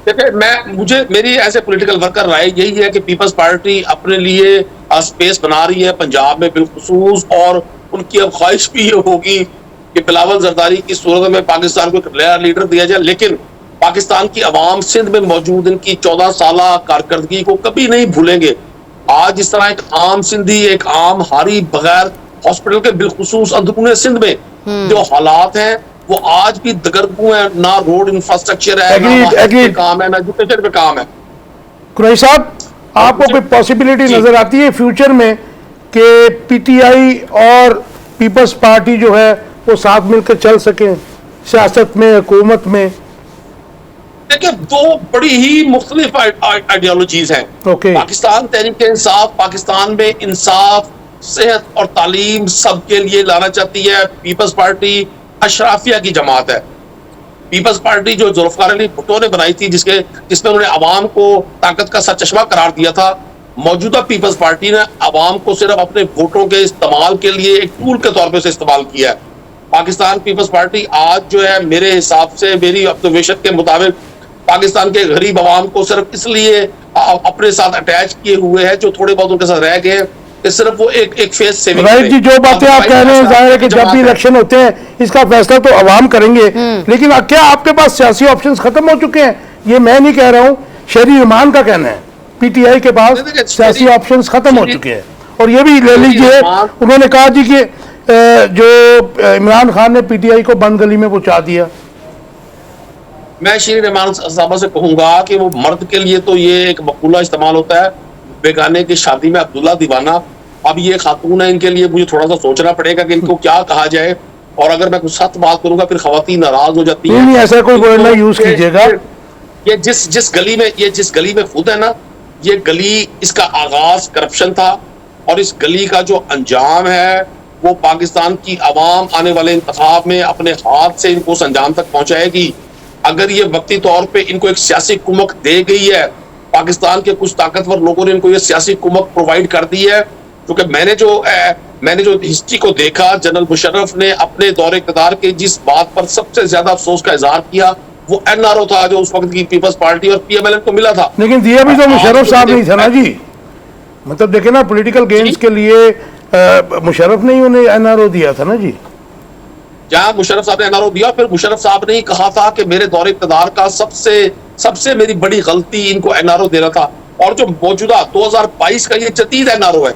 देखिए, मेरी एज ए पॉलिटिकल वर्कर राय यही है कि पीपल्स पार्टी अपने लिए स्पेस बना रही है पंजाब में बिलखुसूस, और उनकी अब ख्वाहिश भी ये होगी कि बिलावल जरदारी की सूरत में पाकिस्तान को एक नया लीडर दिया जाए। लेकिन पाकिस्तान की अवाम सिंध में मौजूद इनकी 14 साल कारकर्दगी को कभी नहीं भूलेंगे। आज इस तरह एक आम सिंधी, एक आम हारी बगैर हॉस्पिटल के बिलखुसूस अंदरूनी सिंध में जो हालात हैं, वो आज भी दगरगू है। ना रोड इंफ्रास्ट्रक्चर है, ना काम है, ना एजुकेशन पे काम है। कुरैशी साहब, आपको कोई पॉसिबिलिटी नजर आती है फ्यूचर में कि PTI और पीपल्स पार्टी जो है वो साथ मिलकर चल सके सियासत में, हुकूमत में? देखिए, दो बड़ी ही मुख्तलिफ आइडियोलॉजीज हैं। पाकिस्तान तहरीक-ए-इंसाफ पाकिस्तान में इंसाफ, सेहत और तालीम सबके लिए लाना चाहती है। पीपल्स पार्टी अशराफिया की जमात है। पीपल्स पार्टी जो जुल्फिकार अली भुट्टो ने बनाई थी, जिसमें उन्होंने अवाम को ताकत का सरचश्मा करार दिया था, मौजूदा पीपल्स पार्टी ने अवाम को सिर्फ अपने वोटों के इस्तेमाल के लिए एक टूल के तौर पर उसे इस्तेमाल किया है। पाकिस्तान पीपल्स पार्टी आज जो है, मेरे हिसाब से, मेरी ऑब्जर्वेशन के मुताबिक, पाकिस्तान के गरीब अवाम को सिर्फ इसलिए अपने साथ अटैच किए हुए है, जो थोड़े बहुत उनके साथ रह गए हैं, सिर्फ वो एक फेस सेविंग। राइट जी, जो बातें आप कह रहे हैं, जाहिर है कि जब भी इलेक्शन होते हैं इसका फैसला तो अवाम करेंगे। लेकिन क्या आपके पास सियासी ऑप्शंस खत्म हो चुके हैं? ये मैं नहीं कह रहा हूँ, शहरी रहमान का कहना है। PTI के पास सियासी ऑप्शंस खत्म हो चुके हैं। और ये भी ले लीजिए, उन्होंने कहा जी कि जो इमरान खान ने PTI को बंद गली में पहुंचा दिया। मैं शरीर रहमान साहब से कहूंगा कि वो मर्द के लिए तो ये एक मकूला इस्तेमाल होता है, बेगाने की शादी में अब्दुल्ला दीवाना। अब ये खातून है, इनके लिए मुझे थोड़ा सा सोचना पड़ेगा कि इनको क्या कहा जाए। और अगर मैं कुछ सख्त बात करूंगा फिर खवातीन नाराज हो जाती है। ऐसा कोई वर्ड ना यूज कीजिएगा। ये जिस गली में खुद है ना, ये गली, इसका आगाज करप्शन था, और इस गली का जो अंजाम है वो पाकिस्तान की आवाम आने वाले इंतखाब में अपने हाथ से इनको उस अंजाम तक पहुंचाएगी। अगर ये वक्ती तौर पे इनको एक सियासी कुमक दे गई है, पाकिस्तान के कुछ ताकतवर लोगों ने इनको ये सियासी कुमक प्रोवाइड कर दी है, क्योंकि मैंने जो हिस्ट्री को देखा, जनरल मुशर्रफ ने अपने दौरे इक़्तिदार के जिस बात पर सबसे ज्यादा अफसोस का इजहार किया, वो NRO था, जो उस वक्त की पीपल्स पार्टी और PMLN को मिला था। लेकिन दिया भी तो मुशर्रफ साहब नहीं था ना जी। मतलब देखे ना, पॉलिटिकल गेम्स के लिए मुशर्रफ ने ही उन्हें NRO दिया था ना जी। जहां मुशर्रफ साहब ने NRO दिया, फिर मुशर्रफ साहब ने ही कहा था कि मेरे दौरे इक़्तिदार का सबसे मेरी बड़ी गलती इनको NRO देना था। और जो मौजूदा 2022 का ये जदीद NRO है,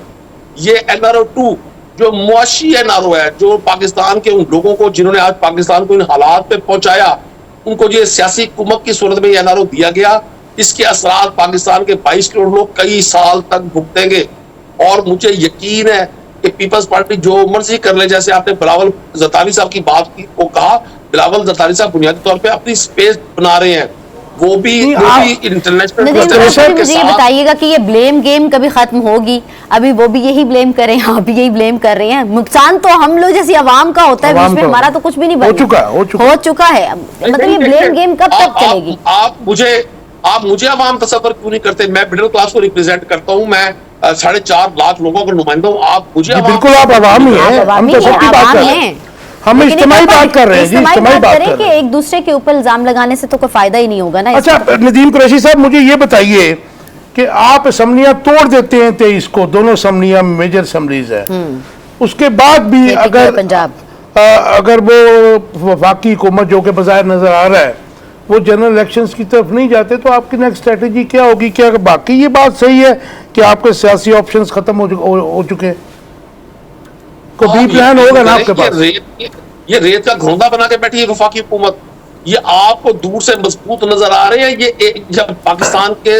ये NRO 2 जो मुआशी NRO है, जो पाकिस्तान के उन लोगों को जिन्होंने आज पाकिस्तान को इन हालात पे पहुंचाया, उनको ये सियासी कुमक की सूरत में ये NRO दिया गया। इसके असरात पाकिस्तान के 22 करोड़ लोग कई साल तक भुगतेंगे। और मुझे यकीन है कि पीपल्स पार्टी जो मर्जी कर ले, जैसे आपने बिलावल जरदारी साहब की बात को कहा, बिलावल जरदारी साहब बुनियादी तौर पे अपनी स्पेस बना रहे हैं, वो भी इंटरनेशनल। मुझे ये बताइएगा कि ये ब्लेम गेम कभी खत्म होगी? अभी वो भी यही ब्लेम कर रहे हैं, आप भी यही ब्लेम कर रहे हैं। नुकसान तो हम लोग जैसी आवाम का होता है, बीच में हमारा तो कुछ भी नहीं हो चुका है। मतलब ये ब्लेम गेम कब तक चलेगी? आप मुझे आवाम तस्वर क्यों नहीं करते? मैं मिडिल क्लास को रिप्रेजेंट करता हूँ, मैं 4.5 लाख लोगों का नुमाइंदा हूँ। आप मुझे बिल्कुल, आप आवाम ही हैं, हम तो सबकी बात कर रहे हैं, हम इज्तिमाई बात कर रहे हैं जी, इज्तिमाई बात कर रहे हैं कि एक दूसरे के ऊपर इल्जाम लगाने से तो कोई फायदा ही नहीं होगा ना। अच्छा नदीम कुरैशी साहब, मुझे ये बताइए कि आप असम्बलियां तोड़ देते हैं 23 को, दोनों असम्बलियां मेजर असम्बलीज है, उसके बाद भी अगर वो वफाकी हुकूमत जो कि बाज़ाहिर नजर आ रहा है वो जनरल इलेक्शंस की तरफ नहीं जाते, तो आपकी नेक्स्ट स्ट्रेटेजी क्या होगी? क्या बाकी ये बात सही है कि आपके सियासी ऑप्शंस खत्म हो चुके हैं? को बी प्लान होगा ना आपके पास? ये रेत का घोंदा बना के बैठी है वफाकी हुकूमत। ये आपको दूर से मजबूत नजर आ रहे हैं। ये जब पाकिस्तान के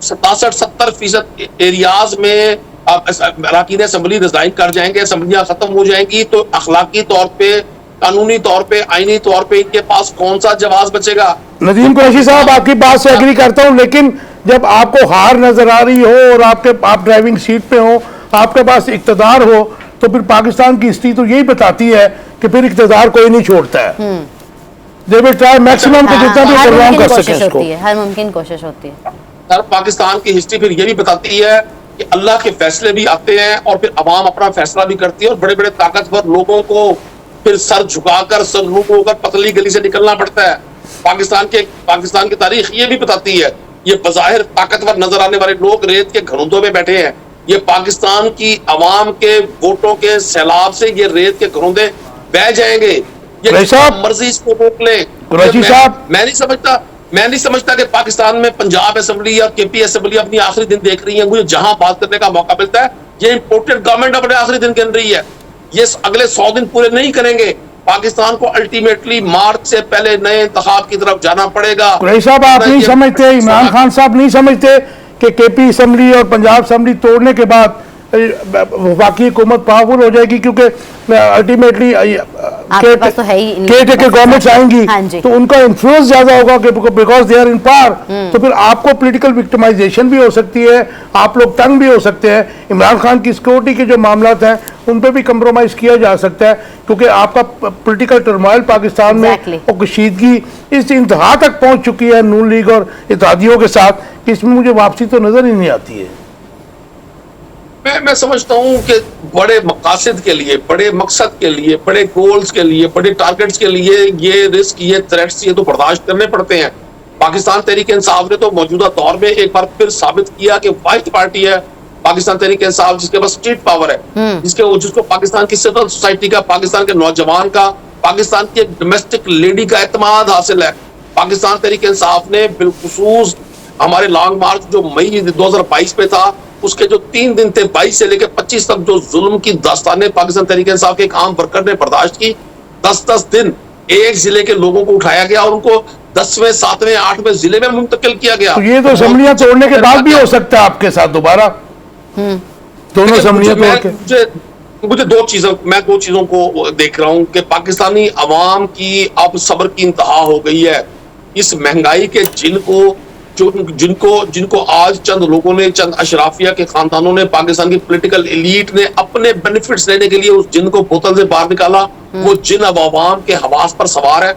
67-70% एरियाज में अरकान असेंबली रिजाइन कर जाएंगे, असेंबलियां खत्म हो जाएंगी, तो अखलाकी तौर पे, कानूनी तौर पे, आईनी तौर पे इनके पास कौन सा जवाब बचेगा? नदीम कुरैशी साहब, आपकी बात से एग्री करता हूं, लेकिन जब आपको हार नजर आ रही हो और आप ड्राइविंग सीट पे हो, आपके पास इक्तदार हो, तो फिर पाकिस्तान की हिस्ट्री तो यही बताती है कि फिर इक्तदार कोई नहीं छोड़ता है। दे विल ट्राई मैक्सिमम कि जितना भी प्रोग्राम कर सके उसको। हर मुमकिन कोशिश होती है। सर, पाकिस्तान की हिस्ट्री फिर ये भी बताती है कि अल्लाह के फैसले भी आते हैं और फिर अवाम अपना फैसला भी करती है, और बड़े बड़े ताकतवर लोगों को फिर सर झुकाकर, सर रुक होकर पतली गली से निकलना पड़ता है। पाकिस्तान की तारीख ये भी बताती है, ये बज़ाहिर ताकतवर नजर आने वाले लोग रेत के घरोंदों में बैठे हैं। ये पाकिस्तान की अवाम के वोटों के सैलाब से ये रेत के घरोंदे बह जाएंगे। ये मर्जी इसको रोक ले। मैं नहीं समझता कि पाकिस्तान में पंजाब असेंबली या केपी असेंबली अपनी आखिरी दिन देख रही है। मुझे जहां बात करने का मौका मिलता है, ये इंपोर्टेड गवर्नमेंट अपने आखिरी दिन गिन रही है। ये अगले 100 दिन पूरे नहीं करेंगे। पाकिस्तान को अल्टीमेटली मार्च से पहले नए इंतखाब की तरफ जाना पड़ेगा। साहब, आप नहीं समझते, इमरान खान साहब नहीं समझते कि केपी असेंबली और पंजाब असेंबली तोड़ने के बाद वाकई हुकूमत पावरफुल हो जाएगी, क्योंकि अल्टीमेटली केयर गवर्नमेंट्स आएंगी तो उनका इन्फ्लुएंस ज्यादा होगा because they are in power. तो फिर आपको पॉलिटिकल विक्टिमाइजेशन भी हो सकती है, आप लोग तंग भी हो सकते हैं। इमरान खान की सिक्योरिटी के जो मामलात हैं उन पर भी कंप्रोमाइज किया जा सकता है, क्योंकि आपका पॉलिटिकल टर्मोइल पाकिस्तान में और कशीदगी इस इंतहा तक पहुंच चुकी है नून लीग और इत्तेहादियों के साथ कि इसमें मुझे वापसी तो नजर ही नहीं आती है। मैं समझता हूं कि बड़े मकासद के लिए, बड़े मकसद के लिए, बड़े गोल्स के लिए, बड़े टारगेट्स के लिए ये रिस्क, ये थ्रेट्स, ये तो बर्दाश्त करने पड़ते हैं। पाकिस्तान तहरीक इंसाफ ने तो मौजूदा दौर में एक बार फिर साबित किया कि वाहिद पार्टी है पाकिस्तान तहरीक इंसाफ जिसके पास स्टेट पावर है, जिसको पाकिस्तान की सिविल सोसाइटी का, पाकिस्तान के नौजवान का, पाकिस्तान की एक डोमेस्टिक लेडी का एतमाद हासिल है। पाकिस्तान तहरीक इंसाफ ने बिलखुसूस हमारे लॉन्ग मार्च जो मई 2022 पे था, उसके जो 3 दिन थे 22 से लेकर 25 तक, जो जुल्म की दास्तानें पाकिस्तान तहरीक इंसाफ के एक आम वर्कर ने बर्दाश्त की। 10-10 दिन एक जिले के लोगों को उठाया गया और उनको 10वें, 7वें, 8वें जिले में मुंतकिल किया गया। तो ये तो असेंबलियां तोड़ने के बाद भी हो सकता है आपके साथ दोबारा दोनों असेंबलियां तोड़ के। मुझे दो चीजों को देख रहा हूं कि पाकिस्तानी अवाम की अब सब्र की इंतहा हो गई है। इस महंगाई के जिनको आज चंद लोगों ने, चंद अशराफिया के खानदानों ने, पाकिस्तान की पॉलिटिकल एलीट ने अपने बेनिफिट्स लेने के लिए उस जिन को बोतल से बाहर निकाला, वो जिन अब अवाम के हवास पर सवार है।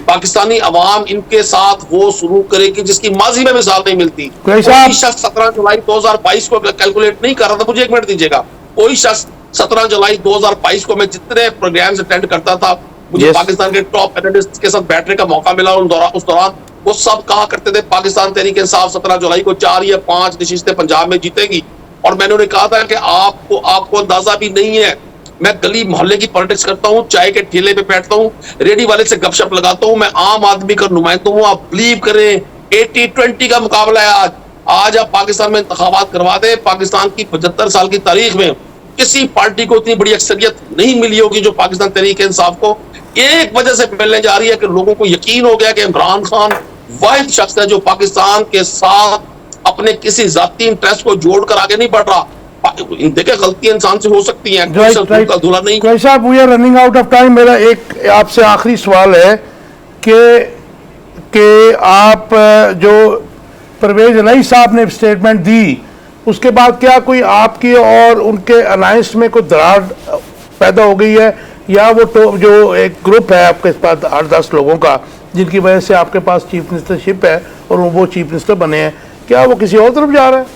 पाकिस्तानी अवाम इनके साथ वो शुरू करेगी जिसकी माजी में मिसाल नहीं मिलती। कोई शख्स 17 जुलाई 2022 को कैलकुलेट नहीं कर रहा था। मुझे 1 मिनट दीजिएगा। कोई शख्स 17 जुलाई 2022 को मैं जितने प्रोग्राम्स अटेंड करता था, मुझे पाकिस्तान के टॉप एनालिस्ट के साथ बैठने का मौका मिला, उस दौरान वो सब कहा करते थे पाकिस्तान तहरीक इंसाफ 17 जुलाई को 4 या 5 नशिस्तें पंजाब में जीतेगी। और मैंने उन्हें कहा था कि आपको अंदाजा भी नहीं है, मैं गली मोहल्ले की पॉलिटिक्स करता हूँ, चाय के ठेले पे बैठता हूँ, रेडी वाले से गपशप लगाता हूँ, मैं आम आदमी का नुमाइंदा हूँ। आप बिलीव करें 80-20 का मुकाबला है आज आप पाकिस्तान में इंतखाबात करवा दे, पाकिस्तान की 75 साल की तारीख में किसी पार्टी को इतनी बड़ी अक्सरियत नहीं मिली होगी जो पाकिस्तान तहरीक इंसाफ को एक वजह से मिलने जा रही है कि लोगों को यकीन हो गया कि इमरान खान वाहिद शख्स है जो पाकिस्तान के साथ अपने किसी जाती इंटरेस्ट को जोड़कर आगे नहीं बढ़ रहा। देखिए, गलती इंसान से हो सकती है, धुला नहीं। साहब, we are running out of time. मेरा एक आपसे आखिरी सवाल है कि आप जो परवेज इलाही साहब ने स्टेटमेंट दी, उसके बाद क्या कोई आपकी और उनके अलायंस में कोई दरार पैदा हो गई है, या वो जो एक ग्रुप है आपके पास 8-10 लोगों का जिनकी वजह से आपके पास चीफ मिनिस्टरशिप है और वो चीफ मिनिस्टर बने हैं, क्या वो किसी और तरफ जा रहा है?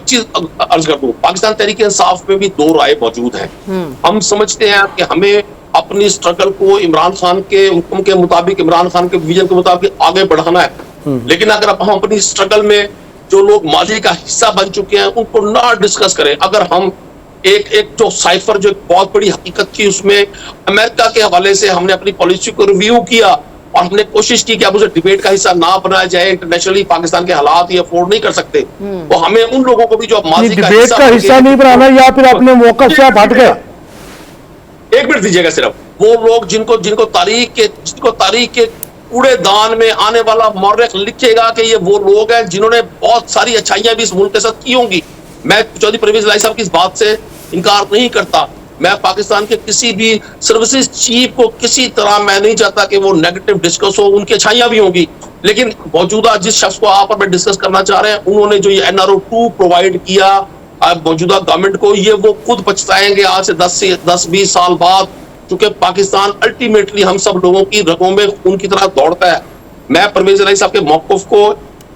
चीज अर्ज कर दूं, पाकिस्तान तहरीक इंसाफ में भी 2 राय मौजूद हैं। हम समझते हैं कि हमें अपनी स्ट्रगल को इमरान खान के हुक्म के मुताबिक, इमरान खान के विजन के मुताबिक आगे बढ़ाना है। लेकिन अगर हम अपनी स्ट्रगल में जो लोग माजी का हिस्सा बन चुके हैं उनको ना डिस्कस करें, अगर हम एक जो साइफर जो एक बहुत बड़ी हकीकत थी, उसमें अमेरिका के हवाले से हमने अपनी पॉलिसी को रिव्यू किया और हमने कोशिश की कि अब उसे डिबेट का हिस्सा ना बनाया जाए। इंटरनेशनली पाकिस्तान के हालात ये अफोर्ड नहीं कर सकते, तो हमें उन लोगों को भी जो माजी का हिस्सा नहीं बनाना, या फिर अपने मौका से आप हट गए। 1 मिनट दीजिएगा सिर्फ। वो लोग जिनको तारीख के कूड़ेदान में आने वाला मौरख लिखेगा कि ये वो लोग हैं जिन्होंने बहुत सारी अच्छाइयां भी इस मुल्क के साथ की होंगी, मैं चौधरी परवेज इलाही साहब की इस बात से इनकार नहीं करता। मैं पाकिस्तान के किसी भी सर्विसेज चीफ को किसी तरह मैं नहीं चाहता कि वो नेगेटिव डिस्कस हो, उनकी अच्छाइयां भी होंगी, लेकिन मौजूदा जिस शख्स को आप और मैं डिस्कस करना चाह रहे हैं, उन्होंने जो ये NRO-2 प्रोवाइड किया मौजूदा गवर्नमेंट को, ये वो खुद पछताएंगे आज से 10-20 साल बाद, क्योंकि पाकिस्तान अल्टीमेटली हम सब लोगों की रगों में खून की तरह दौड़ता है। मैं परवेज इलाही साहब के मौक़िफ़ को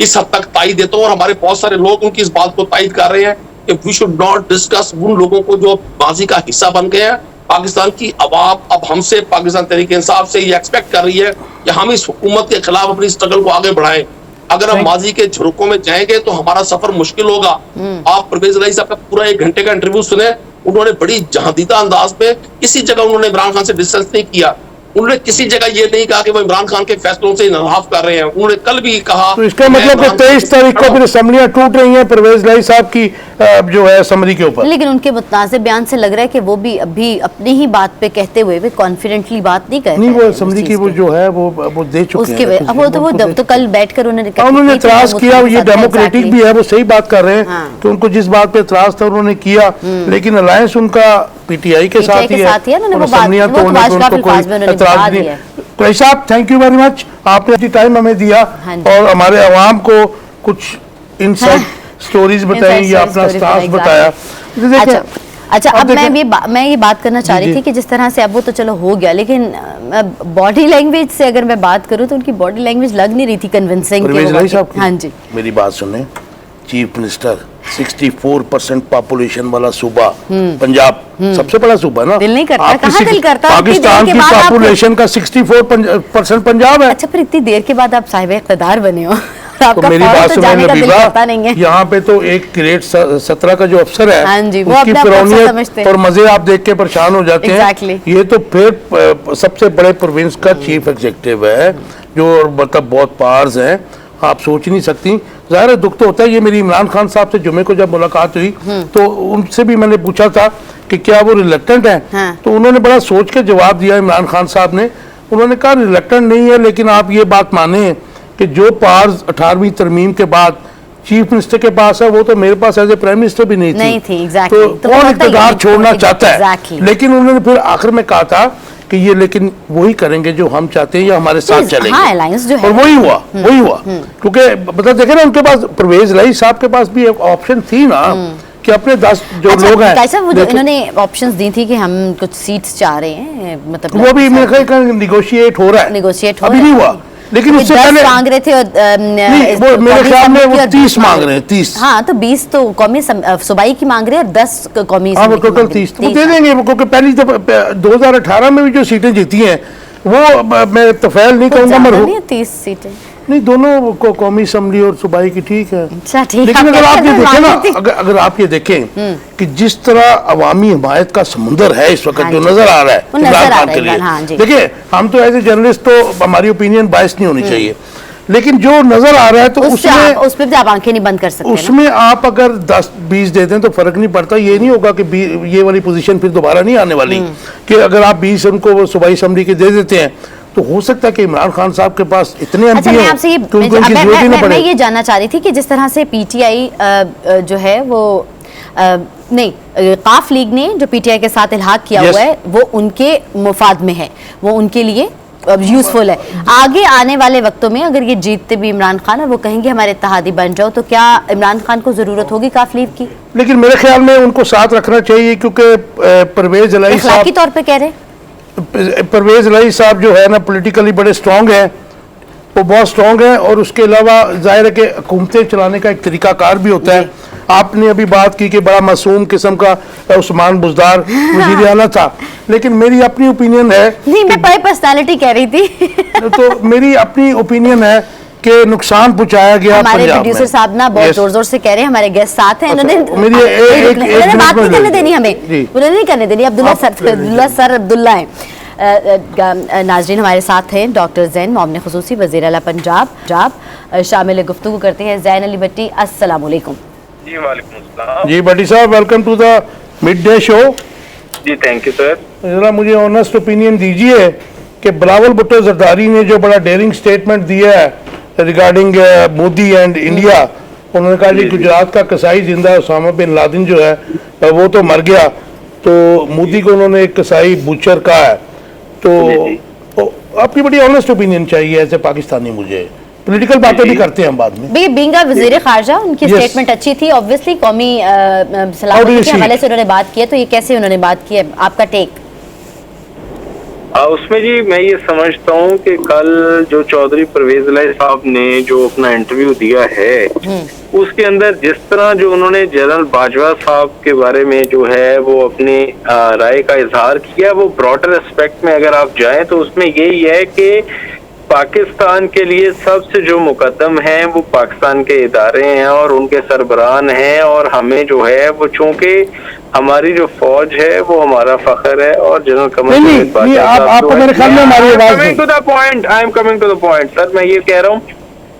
इस हद तक तायद देता हूँ और हमारे बहुत सारे लोग उनकी इस बात को तायद कर रहे हैं कि वी शुड नॉट डिस्कस उन लोगों को जो माजी का हिस्सा बन गए हैं। पाकिस्तान की अवाम अब हमसे, पाकिस्तान तहरीक इंसाफ से ये एक्सपेक्ट कर रही है कि हम इस हुकूमत के खिलाफ अपनी स्ट्रगल को आगे बढ़ाएं। अगर हम माजी के झरोकों में जाएंगे तो हमारा सफर मुश्किल होगा। आप परवेज इलाही साहब का पूरा 1 घंटे का इंटरव्यू सुने, उन्होंने बड़ी जहादीदा अंदाज में, किसी जगह उन्होंने इमरान खान से डिस्टेंस नहीं किया, उन्होंने किसी जगह ये नहीं कहा कि वो इमरान खान के फैसलों से इन्हाफ कर रहे हैं। उन्होंने कल भी कहा, तो इसका मतलब कि 23 तारीख को फिर असम्बलियां टूट रही हैं परवेज इलाही साहब की जो है असम्बली के ऊपर। लेकिन उनके मुतनाज़िब बयान से लग रहा है कि वो भी अभी अपनी ही बात पे कहते हुए भी कॉन्फिडेंटली बात नहीं कर रहे। नहीं, वो असम्बली की वो जो है वो दे चुके हैं। वो तो कल बैठकर उन्होंने एतराज किया, ये डेमोक्रेटिक भी है, वो सही बात कर रहे हैं कि उनको जिस बात पे एतराज था उन्होंने किया, लेकिन अलायंस उनका PTI के साथ ही है और असम्बलियां तोड़ने को उनको कोई एतराज नहीं है। तो साहब, थैंक यू वेरी मच, आपने अपनी टाइम हमें दिया और हमारे अवाम को कुछ इनसाइड स्टोरीज बताई या अपना स्टाफ बताया। अच्छा, अब मैं ये बात करना चाह रही थी कि जिस तरह से अब वो तो चलो हो गया, लेकिन बॉडी लैंग्वेज से अगर मैं बात करूं तो उनकी बॉडी लैंग्वेज लग नहीं रही थी कन्विंसिंग। हाँ जी, मेरी बात सुने, चीफ मिनिस्टर 64% पॉपुलेशन वाला सूबा पंजाब, सबसे बड़ा सूबा ना, दिल नहीं करता, कहाँ दिल करता? पाकिस्तान की पॉपुलेशन का 64% पंजाब है। अच्छा, फिर इतनी देर के बाद आप साहिब इक़्तिदार बने हो, तो मेरी बात सुनिए नबीबा, यहाँ पे तो एक ग्रेड 17 का जो अफसर है, हाँ जी, वो उसकी फिरौनियत और मजे आप देख के परेशान हो जाते हैं। ये तो फिर सबसे बड़े प्रोविंस का चीफ एग्जीक्यूटिव है, जो मतलब बहुत पावर्स हैं, आप सोच नहीं सकती। ज़ाहिर है दुख तो होता है। ये मेरी इमरान खान साहब से जुमे को जब मुलाकात हुई तो उनसे भी मैंने पूछा था कि क्या वो रिलेक्टेंट हैं, तो उन्होंने बड़ा सोच के जवाब दिया इमरान खान साहब ने। उन्होंने कहा रिलेक्टेंट नहीं है, लेकिन आप ये बात माने कि जो पावर्स 18वीं तरमीम के बाद चीफ मिनिस्टर के पास है, वो तो मेरे पास एज ए प्राइम मिनिस्टर भी नहीं थी। तो कौन इक़्तिदार छोड़ना चाहता है? लेकिन उन्होंने फिर आखिर में कहा था कि ये लेकिन वही करेंगे जो हम चाहते हैं या हमारे साथ चलेंगे। हाँ, अलायंस जो है, और वही हुआ क्योंकि मतलब देखे ना, उनके पास परवेज इलाही साहब के पास भी एक ऑप्शन थी ना कि अपने 10 जो लोग हैं, इन्होंने ऑप्शंस दी थी कि हम कुछ सीट्स चाह रहे हैं, मतलब वो भी मेरे ख्याल निगोशिएट हो रहा है, अभी नहीं हुआ। लेकिन उससे पहले मांग रहे थे और वो मेरे ख्याल में वो 30 मांग रहे हैं, 30। हाँ, तो 20 तो कौमी सूबाई की मांग रहे हैं और 10 कौमी। हाँ, वो टोटल 30 वो दे देंगे, क्योंकि पहली 2018 में भी जो सीटें जीती हैं वो मैं तफैल नहीं कहूँगा, मैं 30 सीटें नहीं, दोनों को कौमी असम्बली और सूबाई की ठीक है। अच्छा, ठीक। लेकिन अगर आप ये देखें ना, अगर आप ये देखें कि जिस तरह अवामी हिमायत का समुंदर है इस वक्त जो नजर आ रहा है इमरान खान के लिए, देखिए हम तो एज ए जर्नलिस्ट तो हमारी ओपिनियन बायस नहीं होनी चाहिए, लेकिन जो नजर आ रहा है तो उसमें भी आप आंखें नहीं बंद कर सकते। उसमें आप अगर 10-20 दे दें तो फर्क नहीं पड़ता। ये नहीं होगा कि ये वाली पोजीशन फिर दोबारा नहीं आने वाली, कि अगर आप 20 उनको सूबाई असम्बली के दे देते हैं तो हो सकता है कि इमरान खान साहब के पास इतने एमपी हैं। मैं ये जानना चाह रही थी कि जिस तरह से PTI जो है वो नहीं, काफ लीग ने जो PTI के साथ इल्हाक किया हुआ है वो उनके मुफाद में है, वो उनके लिए यूजफुल है। आगे आने वाले वक्तों में अगर ये जीतते भी इमरान खान और वो कहेंगे हमारे इत्तेहादी बन जाओ, तो क्या इमरान खान को जरूरत होगी काफ लीग की? लेकिन मेरे ख्याल में उनको साथ रखना चाहिए, क्योंकि परवेज इलाही साहब इखलाकी तौर पे कह रहे हैं, परवेज इलाही साहब जो है ना पॉलिटिकली बड़े स्ट्रॉन्ग हैं, वो बहुत स्ट्रॉन्ग है। और उसके अलावा जाहिर है कि हुकूमतें चलाने का एक तरीकाकार भी होता है। आपने अभी बात की कि बड़ा मासूम किस्म का उस्मान बुज़दार वज़ीर आला था, लेकिन मेरी अपनी ओपिनियन है, नहीं मैं पर्सनालिटी कह रही थी तो मेरी अपनी ओपिनियन है कि नुकसान पहुंचाया गया। हमारे प्रोड्यूसर साहब ना बहुत जोर जोर से कह रहे हैं, हमारे गेस्ट साथ हैं, इन्होंने बात नहीं करने देनी हमें, उन्होंने नहीं करने देनी। अब्दुल्ला हैं। नाजरीन, हमारे साथ हैं डॉक्टर ज़ैन मोमिन ख़ुसूसी वज़ीर आला पंजाब, शामिल गुफ्तगू करते हैं ज़ैन अली भट्टी। अस्सलाम वालेकुम। जी वालेकुम अस्सलाम। जी भट्टी साहब, welcome to the mid day show. जी थैंक यू सर। जरा मुझे ऑनेस्ट ओपिनियन दीजिए कि बिलावल भुट्टो जरदारी ने जो बड़ा डेयरिंग स्टेटमेंट दिया है रिगार्डिंग मोदी एंड इंडिया, उन्होंने कहा कि गुजरात का कसाई जिंदा उसामा बिन लादेन जो है वो तो मर गया, तो मोदी को उन्होंने एक कसाई बूचर कहा है। तो आपकी बड़ी ऑनेस्ट ओपिनियन चाहिए ऐसे पाकिस्तानी, मुझे पॉलिटिकल बातें भी करते हैं हम बाद में। बीइंग अ वज़ीर खारजा उनकी स्टेटमेंट अच्छी थी, ऑब्वियसली कौमी सलामती के हवाले से उन्होंने बात की है, तो ये कैसे उन्होंने बात की है, आपका टेक? उसमें जी मैं ये समझता हूँ कि कल जो चौधरी परवेज इलाही साहब ने जो अपना इंटरव्यू दिया है उसके अंदर जिस तरह जो उन्होंने जनरल बाजवा साहब के बारे में जो है वो अपनी राय का इजहार किया, वो ब्रॉडर एस्पेक्ट में अगर आप जाएं तो उसमें यही है कि पाकिस्तान के लिए सबसे जो मुकद्दम है वो पाकिस्तान के इदारे हैं और उनके सरबराहान हैं, और हमें जो है वो चूंकि हमारी जो फौज है वो हमारा फख्र है और general Qamar I am coming to the point sir, मैं ये कह रहा हूँ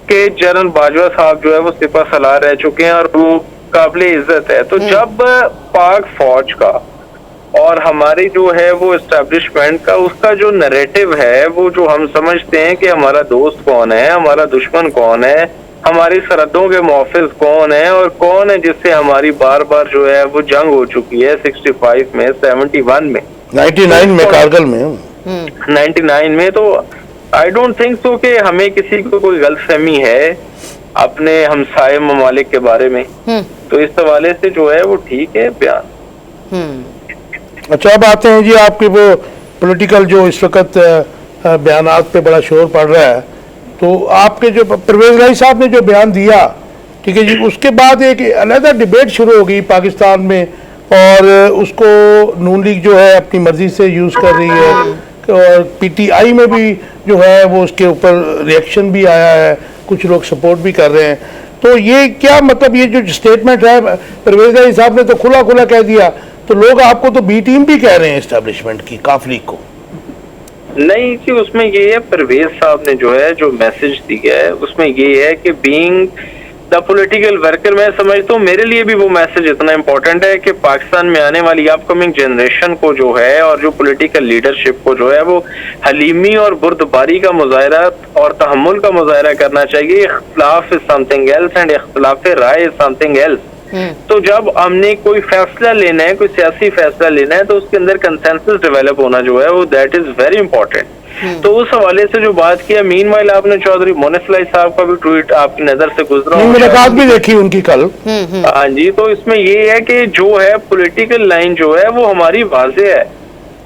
कि जनरल बाजवा साहब जो है वो सिपा सलार रह चुके हैं और वो काबिल इज्जत है। तो जब पाक फौज का और हमारी जो है वो एस्टेब्लिशमेंट का उसका जो नैरेटिव है वो जो हम समझते हैं कि हमारा दोस्त कौन है, हमारा दुश्मन कौन है, हमारी सरहदों के मुहाफिज कौन है और कौन है जिससे हमारी बार बार जो है वो जंग हो चुकी है 65 में, 71 में, 99 में, कारगिल में, 99 में। तो आई डोंट थिंक सो कि हमें किसी को कोई गलतफहमी है अपने हमसाये ममालिक के बारे में, तो इस हवाले से जो है वो ठीक है बयान। अच्छा, अब आते हैं जी आपके वो पॉलिटिकल जो इस वक्त बयानात पे बड़ा शोर पड़ रहा है, तो आपके जो परवेज इलाही साहब ने जो बयान दिया, ठीक है जी, उसके बाद एक अलग डिबेट शुरू हो गई पाकिस्तान में और उसको नून लीग जो है अपनी मर्जी से यूज़ कर रही है और पीटीआई में भी जो है वो उसके ऊपर रिएक्शन भी आया है, कुछ लोग सपोर्ट भी कर रहे हैं। तो ये क्या मतलब, ये जो स्टेटमेंट है परवेज इलाही साहब ने तो खुला खुला कह दिया, तो लोग आपको तो बी टीम भी कह रहे हैं एस्टेब्लिशमेंट की, काफ लीग को। नहीं कि उसमें ये है परवेज साहब ने जो है जो मैसेज दिया है उसमें ये है कि बीइंग द पॉलिटिकल वर्कर, मैं समझता हूँ मेरे लिए भी वो मैसेज इतना इम्पोर्टेंट है कि पाकिस्तान में आने वाली अपकमिंग जनरेशन को जो है और जो पॉलिटिकल लीडरशिप को जो है वो हलीमी और बुर्दबारी का मुजाहरा और तहम्मुल का मुजाहरा करना चाहिए। इख्तिलाफ इज समथिंग एल्स एंड इख्तिलाफ राय इज समथिंग एल्स। तो जब हमने कोई फैसला लेना है, कोई सियासी फैसला लेना है, तो उसके अंदर कंसेंसस डेवलप होना जो है वो दैट इज वेरी इंपॉर्टेंट। तो उस हवाले से जो बात किया, मीनवाइल आपने चौधरी मोनिस इलाही साहब का भी ट्वीट आपकी नजर से गुजरा, मुलाकात भी देखी उनकी कल। हाँ जी, तो इसमें ये है कि जो है पॉलिटिकल लाइन जो है वो हमारी वाज़ेह है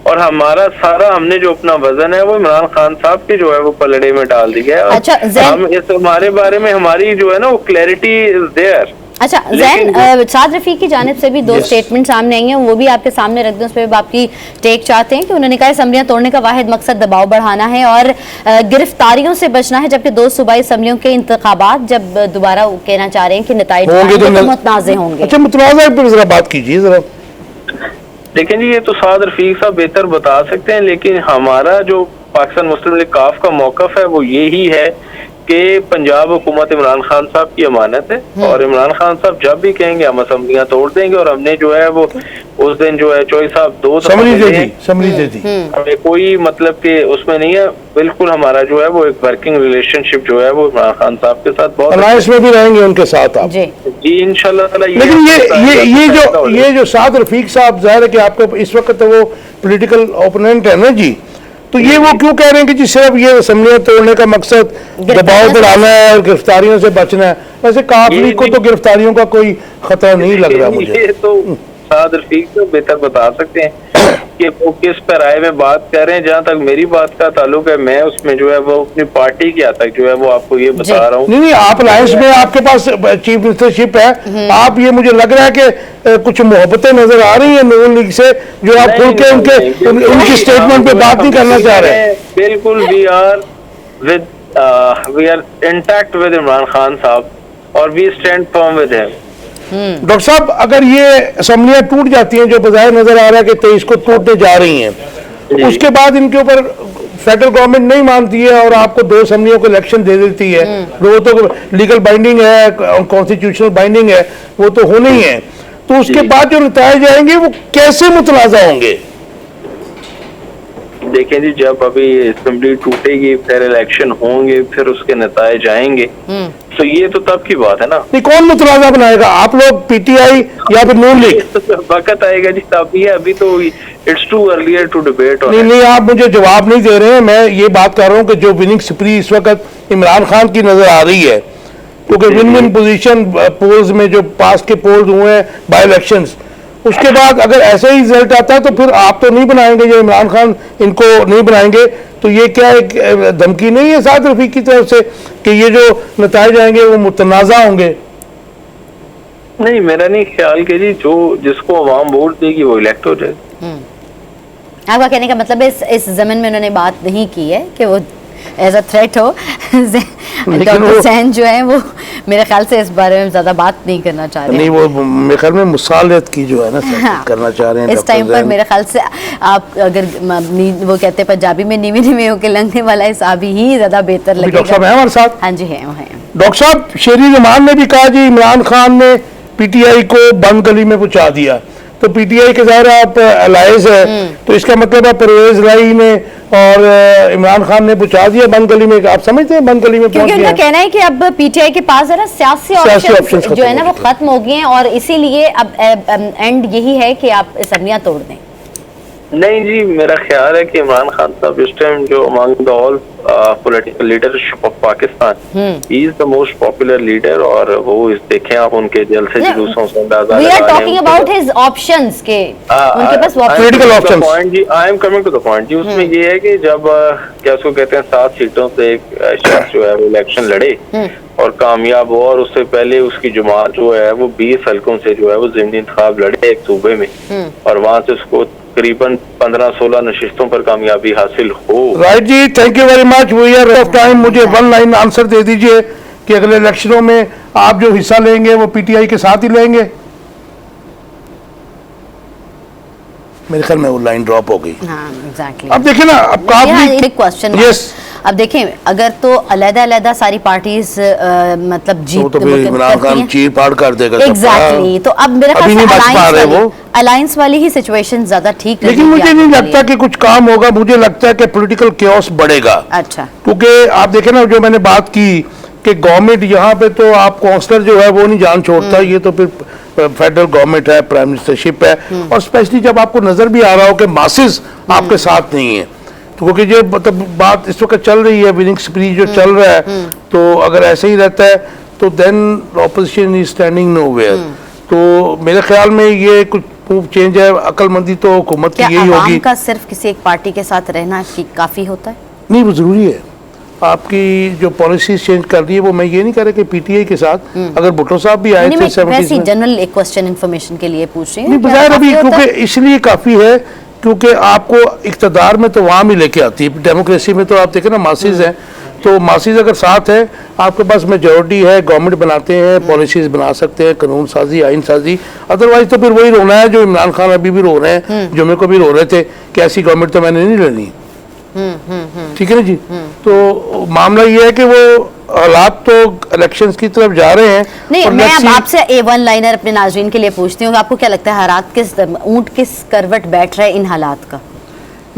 और हमारा सारा हमने जो अपना वजन है वो इमरान खान साहब के जो है वो पलड़े में डाल दिया है। अच्छा, हम इस हमारे बारे में हमारी जो है ना वो क्लैरिटी इज देयर। अच्छा जैन, साद रफीक की जानिब से भी दो स्टेटमेंट सामने आई हैं, वो भी आपके सामने रख दें, उस पर आपकी टेक चाहते हैं कि उन्होंने कहा असम्बलियां तोड़ने का वाहिद मकसद दबाव बढ़ाना है और गिरफ्तारियों से बचना है, जबकि 2 सूबाई असम्बलियों के इंतखाबात जब दोबारा कहना चाह रहे हैं कि नताइज मुतनाज़े होंगे। अच्छा, मुतनाज़ा पर जरा बात कीजिए जरा। लेकिन जी ये तो साद रफीक साहब बेहतर बता सकते हैं, लेकिन हमारा जो पाकिस्तान मुस्लिम लीग काफ का मौकफ है वो यही है कि पंजाब हुकूमत इमरान खान साहब की अमानत है और इमरान खान साहब जब भी कहेंगे हम असम्बलियां तोड़ देंगे। और हमने जो है वो उस दिन जो है चौधरी साहब 2 समझी दे दी, हमें कोई मतलब कि उसमें नहीं है, बिल्कुल हमारा जो है वो एक वर्किंग रिलेशनशिप जो है वो इमरान खान साहब के साथ बहुत अलायंस में भी रहेंगे उनके साथ आप जी इंशाल्लाह। लेकिन ये जो साद रफीक साहब, जाहिर है कि आपको इस वक्त तो वो पॉलिटिकल ओपोनेंट है ना जी, तो ये वो क्यों कह रहे हैं कि जी सिर्फ ये असम्बलियां तोड़ने का मकसद दबाव बढ़ाना है और गिरफ्तारियों से बचना है? वैसे काफ लीग को तो गिरफ्तारियों का कोई खतरा नहीं लग रहा मुझे। ये तो साद रफीक तो बेहतर बता सकते हैं कि वो किस पर आए में बात कर रहे हैं। जहाँ तक मेरी बात का ताल्लुक है, मैं उसमें जो है वो अपनी पार्टी की हद तक जो है वो आपको ये बता रहा हूँ। नहीं, आप अलायंस में आपके पास चीफ मिनिस्टरशिप है, आप ये मुझे लग रहा है कि कुछ मोहब्बतें नजर आ रही है नून लीग से, जो आप खुल के उनकी स्टेटमेंट पे बात नहीं करना चाह रहे। बिल्कुल, we are intact with Imran Khan साहब और we stand firm with him. Doctor साहब, अगर ये असम्बलियां टूट जाती हैं, जो बजाय नजर आ रहा है कि 23 को टूटने जा रही हैं, उसके बाद इनके ऊपर फेडरल गवर्नमेंट नहीं मानती है और आपको 2 असम्बलियों को इलेक्शन दे देती है, वो तो लीगल बाइंडिंग है, कॉन्स्टिट्यूशनल बाइंडिंग है, वो तो होने ही है, तो उसके बाद जो नतीजे आएंगे वो कैसे मुतनाज़ा होंगे? देखें जी, जब अभी असेंबली टूटेगी, फिर इलेक्शन होंगे, फिर उसके नतायज आएंगे, तो ये तो तब की बात है ना। नहीं, कौन मुतनाज़ा बनाएगा, आप लोग पीटीआई या फिर नून लीग? वक्त आएगा जी, तब ही है, अभी तो it's too earlier to debate. नहीं, आप मुझे जवाब नहीं दे रहे हैं। मैं ये बात कर रहा हूँ कि जो विनिंग स्प्री इस वक्त इमरान खान की नजर आ रही है, क्योंकि विन विन पोजीशन पोल्स में जो पास के पोल्स हुए हैं बाई इलेक्शंस, उसके बाद अगर ऐसे ही रिजल्ट आता है तो फिर आप तो नहीं बनाएंगे, जो इमरान खान इनको नहीं बनाएंगे, तो ये क्या एक धमकी नहीं है साद रफीक की तरफ से कि ये जो नताइज आएंगे वो मुतनाज़ा होंगे? नहीं, मेरा नहीं ख्याल कि जी जो जिसको अवाम वोट देगी वो इलेक्ट हो जाए। आपका कहने का मतलब इस जमीन में उन्होंने बात नहीं की है कि वो एज अ थ्रेट हो। डॉक्टर सैन जो है वो मेरे ख्याल से इस बारे में ज्यादा बात नहीं करना चाह रहे। नहीं, वो मेरे ख्याल में मुसालियत की जो है ना करना चाह रहे हैं इस टाइम पर। मेरे ख्याल से आप अगर वो कहते हैं पंजाबी में नीवी नीवी होकर लंघने वाला हिसाब ही ज्यादा बेहतर लगेगा। डॉक्टर साहब हैं हमारे साथ? हाँ जी है। डॉक्टर साहब, शेरी रहमान ने भी कहा जी इमरान खान ने पीटीआई को बंद गली में पहुंचा दिया, तो पीटीआई के ज़ाहिर आप अलायंस है, तो इसका मतलब है परवेज लाई ने और इमरान खान ने पहुंचा दिया बंद गली में। आप समझते हैं बंद गली में? क्योंकि उनका कहना है कि अब पीटीआई के पास जरा सियासी ऑप्शंस जो है ना वो खत्म हो गए हैं, और इसीलिए अब एंड यही है कि आप असम्बलियां तोड़ दें। नहीं जी, मेरा ख्याल है कि इमरान खान साहब इस टाइम जो among the all political leadership of Pakistan, he is the most popular leader, और वो इस देखें आप उनके जलसे जुलूसों से अंदाजा we are talking about his options के उनके पास पॉलिटिकल ऑप्शंस। पॉइंट जी, I am coming to the point जी। उसमें ये है कि जब क्या उसको कहते हैं 7 सीटों से एक शख्स जो है वो इलेक्शन लड़े और कामयाब हो, और उससे पहले उसकी जमात जो है वो 20 हल्कों से जो है वो ज़िमनी इंतखाब लड़े एक सूबे में, और वहां से उसको तकरीबन 15-16 नशिस्तों पर कामयाबी हासिल हो। राइट जी, thank you very much. We are off time. मुझे 1 लाइन आंसर दे दीजिए कि अगले इलेक्शनों में आप जो हिस्सा लेंगे वो पीटीआई के साथ ही लेंगे? मेरे ख्याल में वो लाइन ड्रॉप हो गई। हाँ, exactly. अब देखिए ना, अब एक क्वेश्चन। यस, अब देखें, अगर तो अलग-अलग सारी पार्टीज मतलब जीत तो इमरान खान चीर फाड़ कर देगा। एग्जैक्टली, तो अब मेरे ख्याल से अलायंस वाली ही सिचुएशन ज्यादा ठीक है। लेकिन मुझे नहीं लगता कि कुछ काम होगा, मुझे लगता है कि पॉलिटिकल केओस बढ़ेगा। अच्छा, क्योंकि आप देखें ना, जो मैंने बात की कि गवर्नमेंट यहाँ पे तो आप काउंसलर जो है वो नहीं जान छोड़ता, ये तो फिर फेडरल गवर्नमेंट है, प्राइम मिनिस्टरशिप है, और स्पेशली जब आपको नजर भी आ रहा हो कि मासेस आपके साथ नहीं है, तो क्योंकि जो मतलब बात इस वक्त चल रही है, विनिंग स्प्री जो चल रहा है, तो अगर ऐसे ही रहता है तो then opposition is standing nowhere. तो मेरे ख्याल में ये कुछ चेंज है, अक्लमंदी तो हुकूमत की यही होगी। का सिर्फ किसी एक पार्टी के साथ रहना काफी होता है? नहीं, वो जरूरी है। आपकी जो पॉलिसीज चेंज कर रही है, वो मैं ये नहीं कह रहा कि पीटीआई के साथ अगर भुट्टो साहब भी आए थे 70s में, जनरल एक क्वेश्चन इन्फॉर्मेशन के लिए पूछ रही हूँ, बजाय अभी क्योंकि इसलिए काफी है क्योंकि आपको इक़्तिदार में तो वहाँ भी लेके आती है। डेमोक्रेसी में तो आप देखें ना, मासीज हैं, तो मासीज अगर साथ है, आपके पास मेजोरिटी है, गवर्नमेंट बनाते हैं, पॉलिसीज बना सकते हैं, कानून साजी, आइन साजी। अदरवाइज तो फिर वही रोना है जो इमरान खान अभी भी रो रहे हैं, जुम्मे को भी रो रहे थे कि ऐसी गवर्नमेंट तो मैंने नहीं लेनी। ठीक है ना जी। तो मामला ये है कि वो हालात तो इलेक्शंस की तरफ जा रहे हैं। नहीं, मैं अब आपसे A1 लाइनर अपने नाज़रीन के लिए पूछती हूँ, आपको क्या लगता है हालात ऊंट किस करवट बैठ रहे इन हालात का?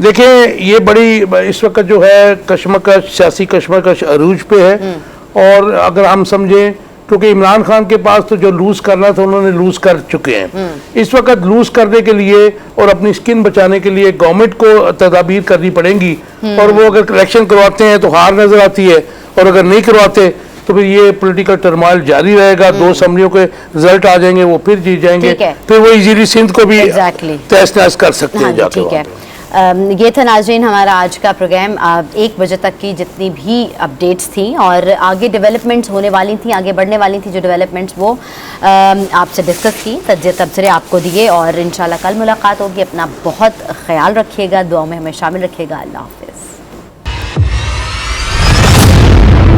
देखिए, ये बड़ी इस वक्त जो है कशमकश, सियासी कशमकश अरूज पे है, और अगर हम समझें क्योंकि इमरान खान के पास तो जो लूज करना था उन्होंने लूज कर चुके हैं। इस वक्त लूज करने के लिए और अपनी स्किन बचाने के लिए गवर्नमेंट को तदाबीर करनी पड़ेंगी, और वो अगर इलेक्शन करवाते हैं तो हार नजर आती है, और अगर नहीं करवाते तो फिर ये पॉलिटिकल टर्मोइल जारी रहेगा। 2 असम्बलियों के रिजल्ट आ जाएंगे, वो फिर जीत जाएंगे, फिर वो इजीली सिंध को भी तहस नहस कर सकते हैं जाके। ये था नाज़रीन हमारा आज का प्रोग्राम। 1 बजे तक की जितनी भी अपडेट्स थी और आगे डेवलपमेंट्स होने वाली थी, आगे बढ़ने वाली थी जो डेवलपमेंट्स, वो आपसे डिस्कस की, तबसरे आपको दिए, और इंशाल्लाह कल मुलाकात होगी। अपना बहुत ख्याल रखिएगा, दुआओं में हमें शामिल रखिएगा। अल्लाह हाफ़िज़।